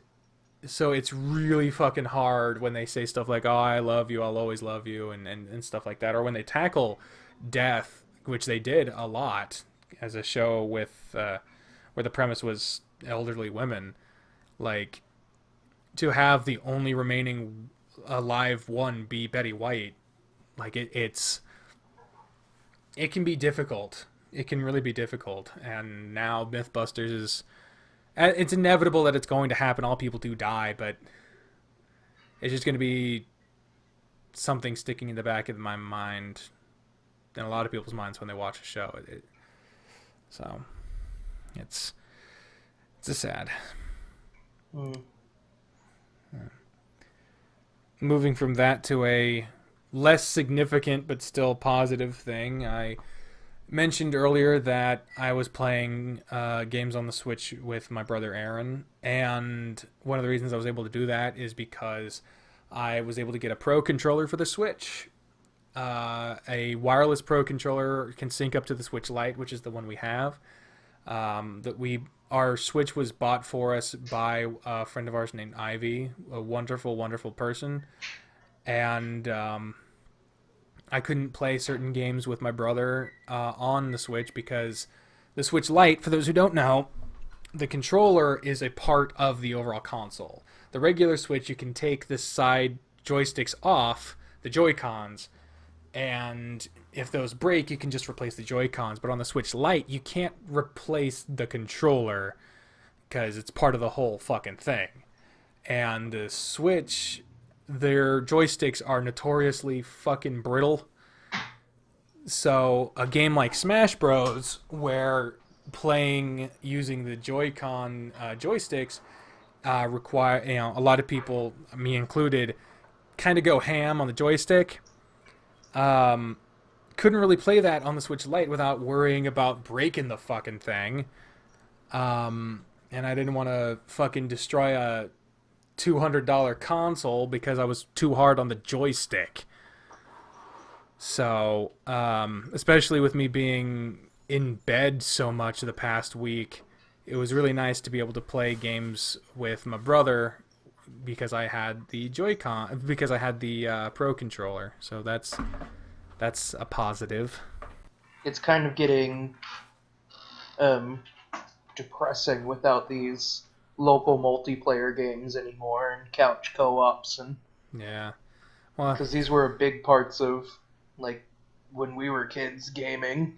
so it's really fucking hard when they say stuff like, "Oh, I love you, I'll always love you," and stuff like that, or when they tackle death, which they did a lot as a show with where the premise was elderly women. Like, to have the only remaining alive one be Betty White, like it can be difficult. It can really be difficult. And now MythBusters is, it's inevitable that it's going to happen. All people do die, but it's just going to be something sticking in the back of my mind and a lot of people's minds when they watch a show. So it's a sad. Moving from that to a less significant but still positive thing, I mentioned earlier that I was playing games on the Switch with my brother Aaron, and one of the reasons I was able to do that is because I was able to get a Pro controller for the Switch. A wireless Pro controller can sync up to the Switch Lite, which is the one we have. Our Switch was bought for us by a friend of ours named Ivy, a wonderful, wonderful person. And I couldn't play certain games with my brother on the Switch because the Switch Lite, for those who don't know, the controller is a part of the overall console. The regular Switch, you can take the side joysticks off, the Joy-Cons, and if those break, you can just replace the Joy-Cons. But on the Switch Lite, you can't replace the controller because it's part of the whole fucking thing. And the Switch, their joysticks are notoriously fucking brittle. So a game like Smash Bros, where playing using the Joy-Con joysticks require, a lot of people, me included, kind of go ham on the joystick. Couldn't really play that on the Switch Lite without worrying about breaking the fucking thing. And I didn't want to fucking destroy a $200 console because I was too hard on the joystick. So, especially with me being in bed so much the past week, it was really nice to be able to play games with my brother because I had the Joy-Con, because I had the Pro controller. So that's a positive.
It's kind of getting depressing without these local multiplayer games anymore and couch co-ops and
Yeah, well,
because these were big parts of like when we were kids gaming.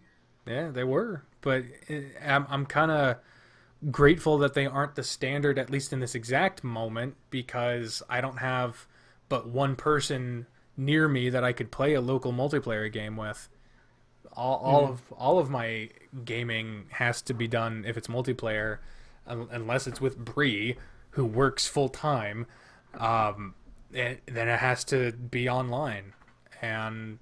yeah, they were, but I'm kind of grateful that they aren't the standard, at least in this exact moment, because I don't have but one person near me that I could play a local multiplayer game with. All of my gaming has to be done if it's multiplayer, unless it's with Bree, who works full time. Then it has to be online, and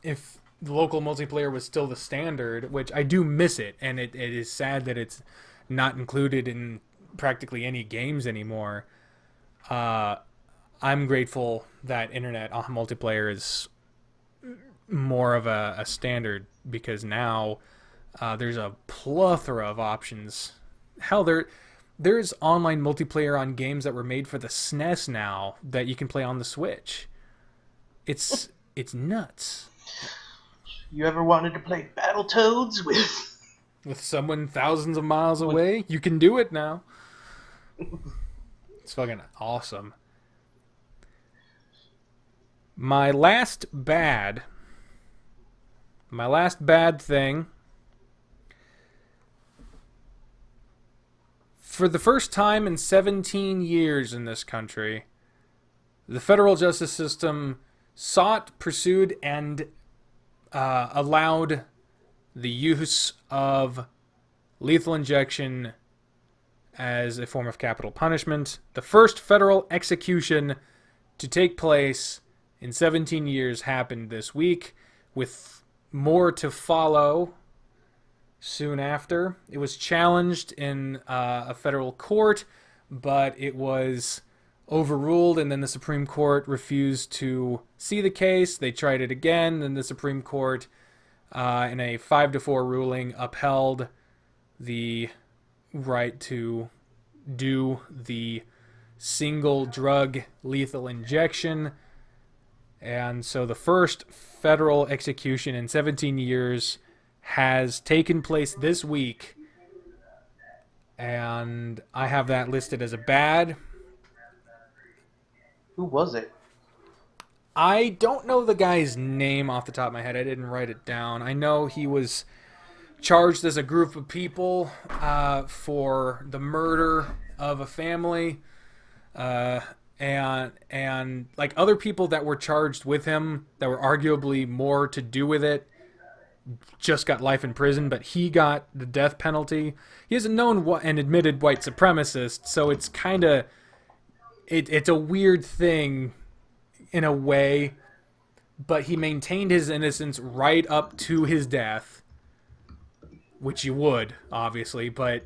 if the local multiplayer was still the standard, which I do miss it, and it is sad that it's not included in practically any games anymore. I'm grateful that internet multiplayer is more of a standard, because now there's a plethora of options. Hell, there's online multiplayer on games that were made for the SNES now that you can play on the Switch. It's nuts.
You ever wanted to play Battletoads
With someone thousands of miles away, you can do it now. It's fucking awesome. My last bad thing. For the first time in 17 years in this country, the federal justice system sought, pursued, and allowed the use of lethal injection as a form of capital punishment. The first federal execution to take place in 17 years happened this week, with more to follow soon after. It was challenged in a federal court, but it was overruled, and then the Supreme Court refused to see the case. They tried it again, and the Supreme Court, in a 5-4 ruling, upheld the right to do the single drug lethal injection. And so the first federal execution in 17 years has taken place this week, and I have that listed as a bad.
Who was it?
I don't know the guy's name off the top of my head. I didn't write it down. I know he was charged as a group of people for the murder of a family, and like other people that were charged with him that were arguably more to do with it just got life in prison, but he got the death penalty. He is a known and admitted white supremacist, so it's kind of it's a weird thing in a way, but he maintained his innocence right up to his death, which you would, obviously, but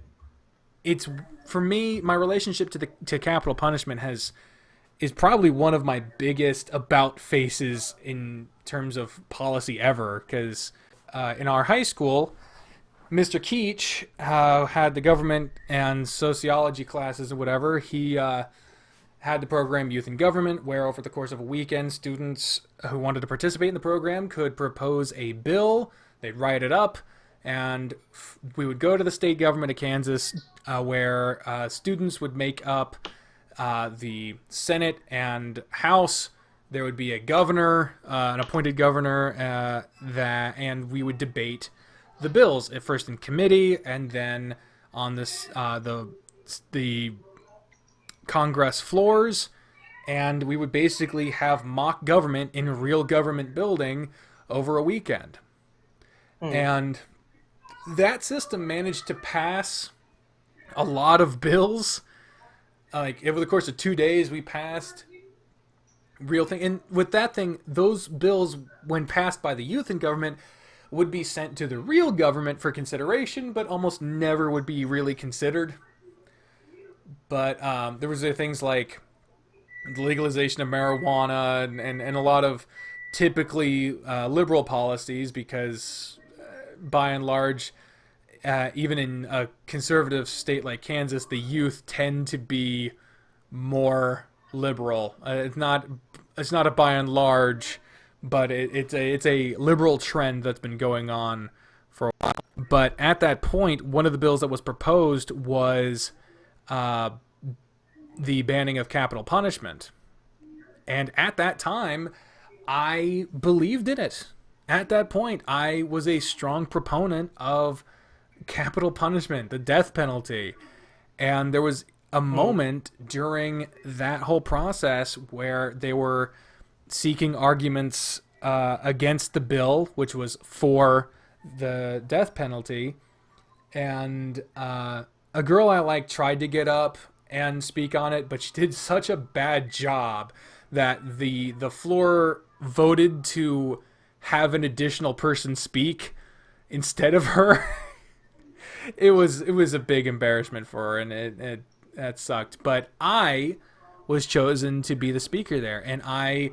it's, for me, my relationship to capital punishment is probably one of my biggest about faces in terms of policy ever, because in our high school, Mr. Keach had the government and sociology classes or whatever. He had the program Youth in Government, where over the course of a weekend, students who wanted to participate in the program could propose a bill. They'd write it up, and we would go to the state government of Kansas, where students would make up the Senate and House there would be a governor, an appointed governor, and we would debate the bills at first in committee, and then on the Congress floors, and we would basically have mock government in a real government building over a weekend. And that system managed to pass a lot of bills. Like, over the course of 2 days, we passed real thing. And with that thing, those bills, when passed by the youth in government, would be sent to the real government for consideration, but almost never would be really considered. But there was things like the legalization of marijuana and a lot of typically liberal policies, because by and large, even in a conservative state like Kansas, the youth tend to be more liberal. It's not a by and large, but it's a liberal trend that's been going on for a while. But at that point, one of the bills that was proposed was the banning of capital punishment. And at that time, I believed in it. At that point, I was a strong proponent of capital punishment, the death penalty. And there was a moment during that whole process where they were seeking arguments against the bill, which was for the death penalty. And a girl I liked tried to get up and speak on it, but she did such a bad job that the floor voted to have an additional person speak instead of her. It was a big embarrassment for her, and that sucked. But I was chosen to be the speaker there, and I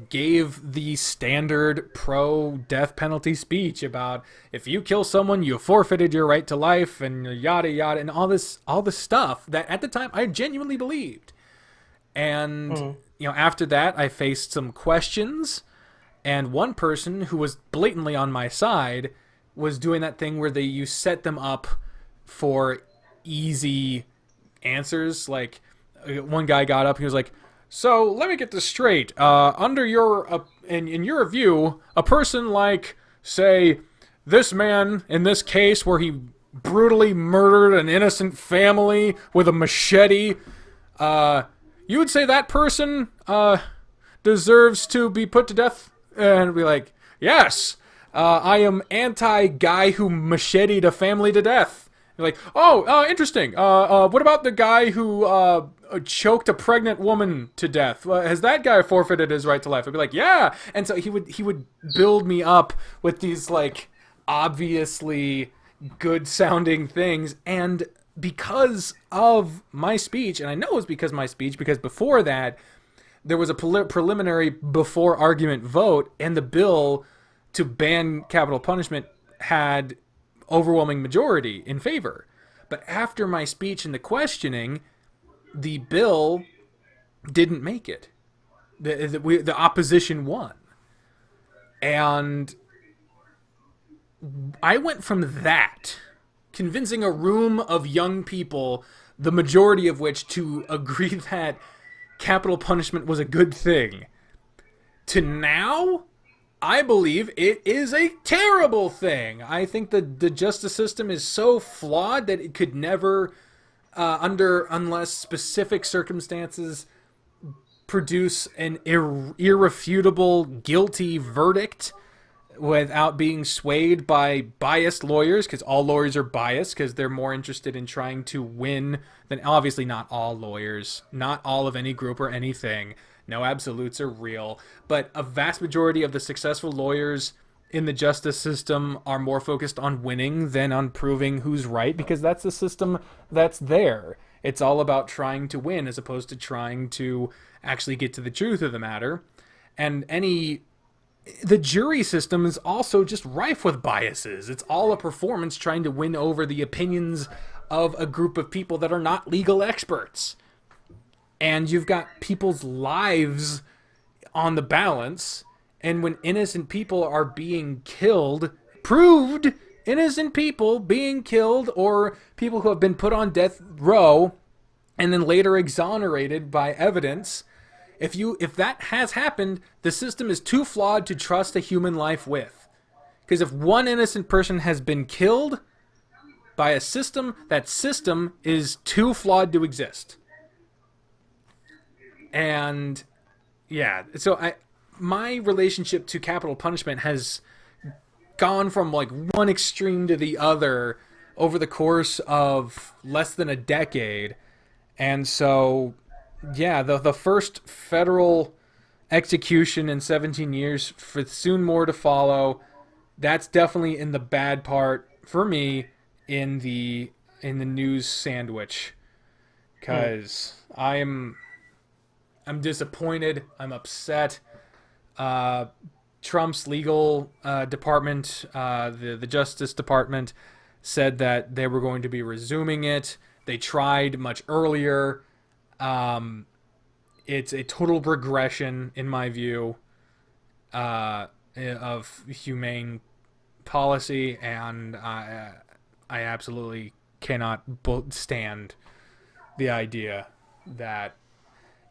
gave the standard pro-death penalty speech about, if you kill someone, you forfeited your right to life, and yada yada, and all this stuff that at the time I genuinely believed. And after that, I faced some questions, and one person who was blatantly on my side was doing that thing where you set them up for easy answers. Like, one guy got up, he was like, "So let me get this straight. Under your in your view, a person like, say, this man in this case where he brutally murdered an innocent family with a machete, you would say that person deserves to be put to death?" And be like, "Yes, I am anti-guy who macheted a family to death." You're like, "Oh, interesting. What about the guy who choked a pregnant woman to death? Has that guy forfeited his right to life?" I'd be like, "Yeah." And so he would build me up with these, like, obviously good-sounding things. And because of my speech, and I know it was because of my speech, because before that, there was a preliminary before argument vote, and the bill to ban capital punishment had overwhelming majority in favor. But after my speech and the questioning, the bill didn't make it. The opposition won. And I went from that, convincing a room of young people, the majority of which to agree that capital punishment was a good thing, to now, I believe it is a terrible thing. I think the justice system is so flawed that it could never, unless specific circumstances, produce an irrefutable guilty verdict without being swayed by biased lawyers, because all lawyers are biased, because they're more interested in trying to win than, obviously not all lawyers, not all of any group or anything. No absolutes are real, but a vast majority of the successful lawyers in the justice system are more focused on winning than on proving who's right, because that's the system that's there. It's all about trying to win as opposed to trying to actually get to the truth of the matter. And the jury system is also just rife with biases. It's all a performance trying to win over the opinions of a group of people that are not legal experts. And you've got people's lives on the balance, and when innocent people are being killed, proved innocent people being killed, or people who have been put on death row and then later exonerated by evidence, If that has happened, the system is too flawed to trust a human life with. Because if one innocent person has been killed by a system, that system is too flawed to exist. And yeah, so my relationship to capital punishment has gone from like one extreme to the other over the course of less than a decade. And so, yeah, the first federal execution in 17 years, for soon more to follow. That's definitely in the bad part for me in the news sandwich, because I'm disappointed. I'm upset. Trump's legal department, the Justice Department, said that they were going to be resuming it. They tried much earlier. It's a total regression, in my view, of humane policy, and I absolutely cannot stand the idea that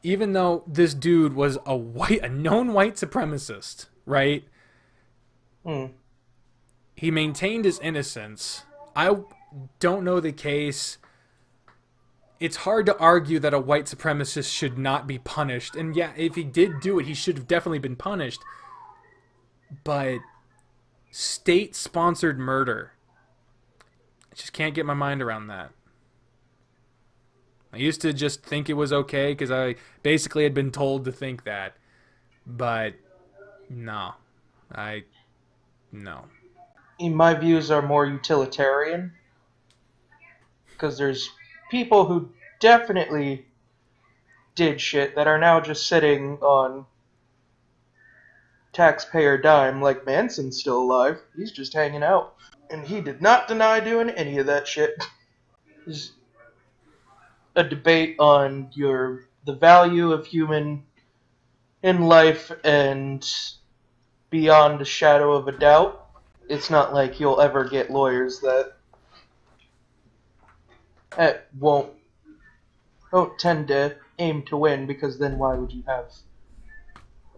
even though this dude was a known white supremacist, right? He maintained his innocence. I don't know the case. It's hard to argue that a white supremacist should not be punished. And yeah, if he did do it, he should have definitely been punished. But state-sponsored murder, I just can't get my mind around that. I used to just think it was okay because I basically had been told to think that. But no. No.
My views are more utilitarian, because there's people who definitely did shit that are now just sitting on taxpayer dime, like Manson's still alive. He's just hanging out. And he did not deny doing any of that shit. There's a debate on the value of human in life, and beyond a shadow of a doubt, it's not like you'll ever get lawyers that won't tend to aim to win, because then why would you have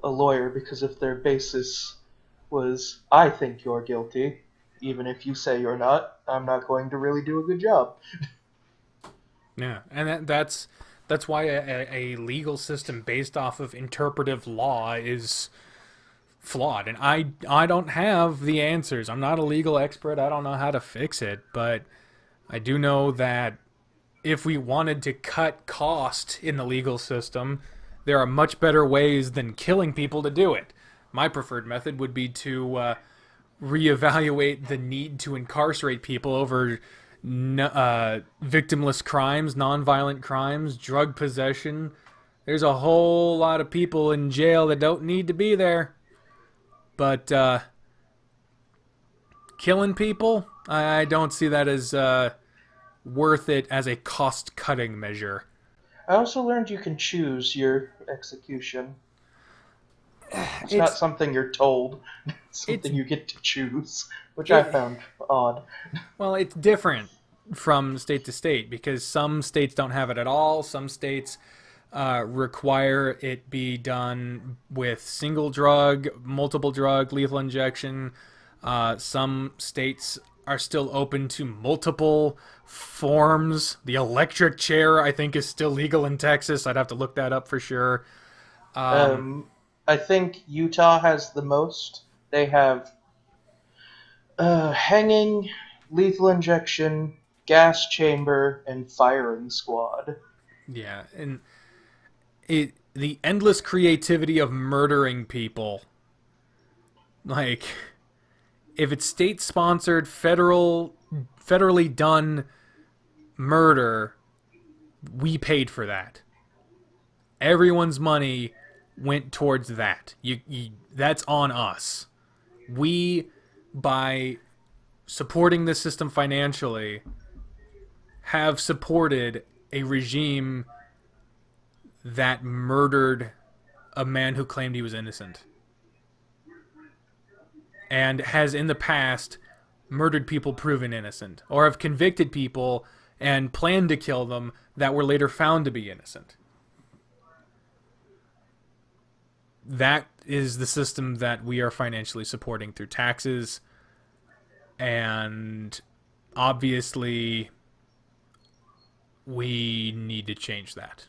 a lawyer? Because if their basis was, I think you're guilty, even if you say you're not, I'm not going to really do a good job.
Yeah, and that's why a legal system based off of interpretive law is flawed. And I don't have the answers. I'm not a legal expert. I don't know how to fix it, but I do know that if we wanted to cut cost in the legal system, there are much better ways than killing people to do it. My preferred method would be to reevaluate the need to incarcerate people over victimless crimes, nonviolent crimes, drug possession. There's a whole lot of people in jail that don't need to be there. But killing people, I don't see that as worth it as a cost-cutting measure.
I also learned you can choose your execution. It's not something you're told. It's something you get to choose, which I found odd.
Well, it's different from state to state, because some states don't have it at all. Some states require it be done with single drug, multiple drug, lethal injection. Some states are still open to multiple forms. The electric chair, I think, is still legal in Texas. I'd have to look that up for sure.
I think Utah has the most. They have hanging, lethal injection, gas chamber, and firing squad.
Yeah, and the endless creativity of murdering people. Like, if it's state-sponsored, federally done murder, we paid for that. Everyone's money went towards that. That's on us. We, by supporting this system financially, have supported a regime that murdered a man who claimed he was innocent, and has in the past murdered people proven innocent, or have convicted people and planned to kill them that were later found to be innocent. that is the system that we are financially supporting through taxes. And obviously, we need to change that.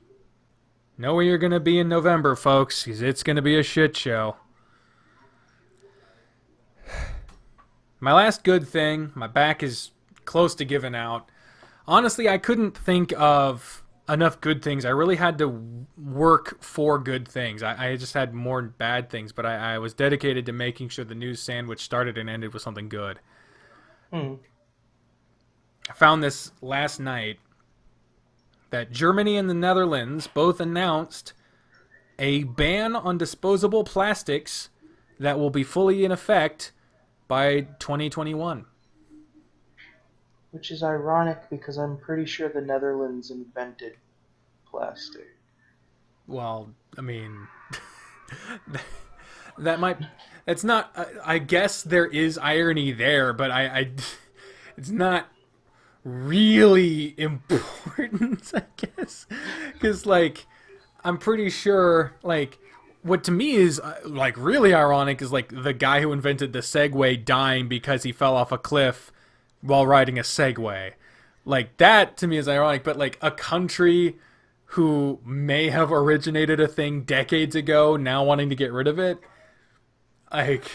Know where you're going to be in November, folks, because it's going to be a shit show. My last good thing, my back is close to giving out. Honestly, I couldn't think of enough good things. I really had to work for good things. I just had more bad things, but I was dedicated to making sure the news sandwich started and ended with something good.
Hmm.
I found this last night that Germany and the Netherlands both announced a ban on disposable plastics that will be fully in effect by 2021.
Which is ironic because I'm pretty sure the Netherlands invented plastic.
Well, I mean, that might. It's not. I guess there is irony there, but it's not really important, I guess, because like I'm pretty sure like what to me is like really ironic is like the guy who invented the Segway dying because he fell off a cliff while riding a Segway. Like that to me is ironic, but like a country who may have originated a thing decades ago now wanting to get rid of it, like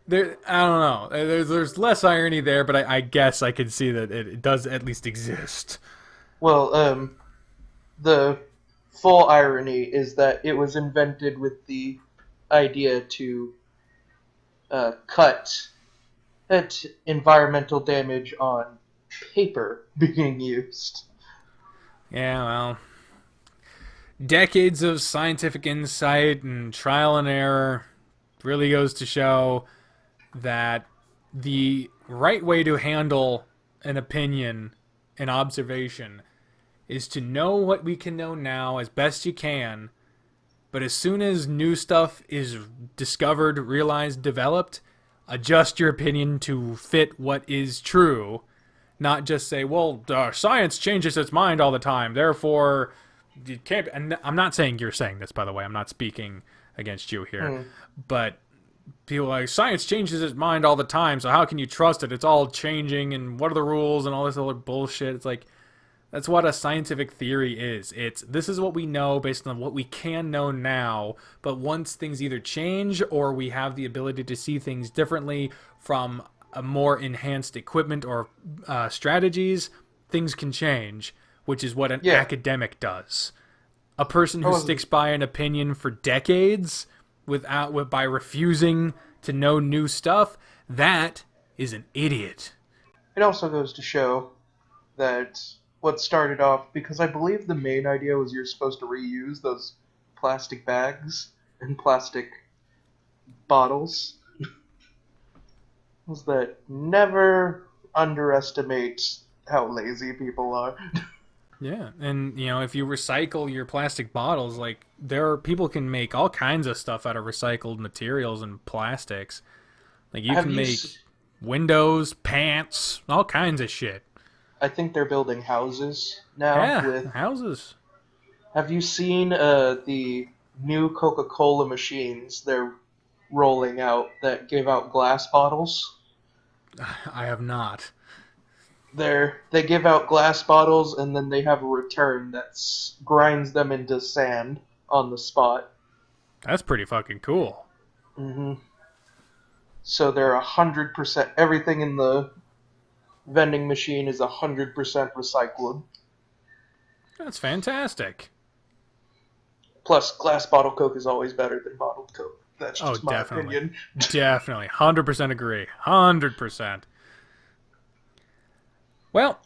there, I don't know. There's less irony there, but I guess I can see that it does at least exist.
Well, the full irony is that it was invented with the idea to cut that environmental damage on paper being used.
Yeah, well, decades of scientific insight and trial and error really goes to show that the right way to handle an opinion, an observation, is to know what we can know now as best you can, but as soon as new stuff is discovered, realized, developed, adjust your opinion to fit what is true, not just say, well, science changes its mind all the time, therefore you can't. And I'm not saying you're saying this, by the way. I'm not speaking against you here. But people are like, science changes its mind all the time, so how can you trust it? It's all changing, and what are the rules and all this other bullshit. It's like, that's what a scientific theory is. This is what we know based on what we can know now, but once things either change or we have the ability to see things differently from a more enhanced equipment or strategies, things can change, which is what an academic does. A person who sticks by an opinion for decades by refusing to know new stuff, that is an idiot.
It also goes to show that what started off, because I believe the main idea was you're supposed to reuse those plastic bags and plastic bottles, was that never underestimate how lazy people are.
Yeah, and if you recycle your plastic bottles, like people can make all kinds of stuff out of recycled materials and plastics. Like you can make windows, pants, all kinds of shit.
I think they're building houses now.
Yeah, houses.
Have you seen the new Coca-Cola machines they're rolling out that give out glass bottles?
I have not.
They give out glass bottles and then they have a return that grinds them into sand on the spot.
That's pretty fucking cool.
Mm-hmm. So they're 100%. Everything in the vending machine is 100% recycled.
That's fantastic.
Plus, glass bottle Coke is always better than bottled Coke. That's just my opinion.
Definitely. 100% agree. 100%. Well,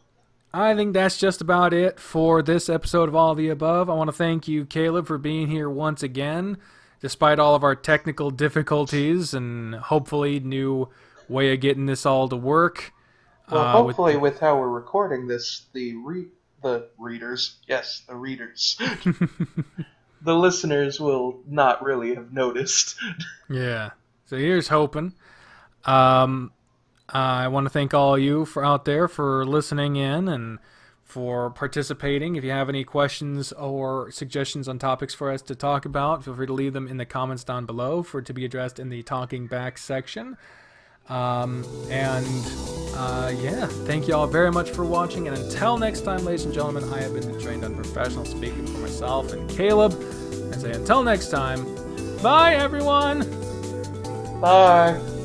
I think that's just about it for this episode of All of the Above. I want to thank you, Caleb, for being here once again, despite all of our technical difficulties and hopefully new way of getting this all to work.
Well, hopefully with how we're recording this, the readers, the listeners will not really have noticed.
Yeah. So here's hoping. I want to thank all of you out there for listening in and for participating. If you have any questions or suggestions on topics for us to talk about, feel free to leave them in the comments down below for it to be addressed in the Talking Back section. Yeah, thank you all very much for watching, and until next time, ladies and gentlemen, I have been the trained unprofessional speaking for myself and Caleb, and say until next time, bye everyone!
Bye!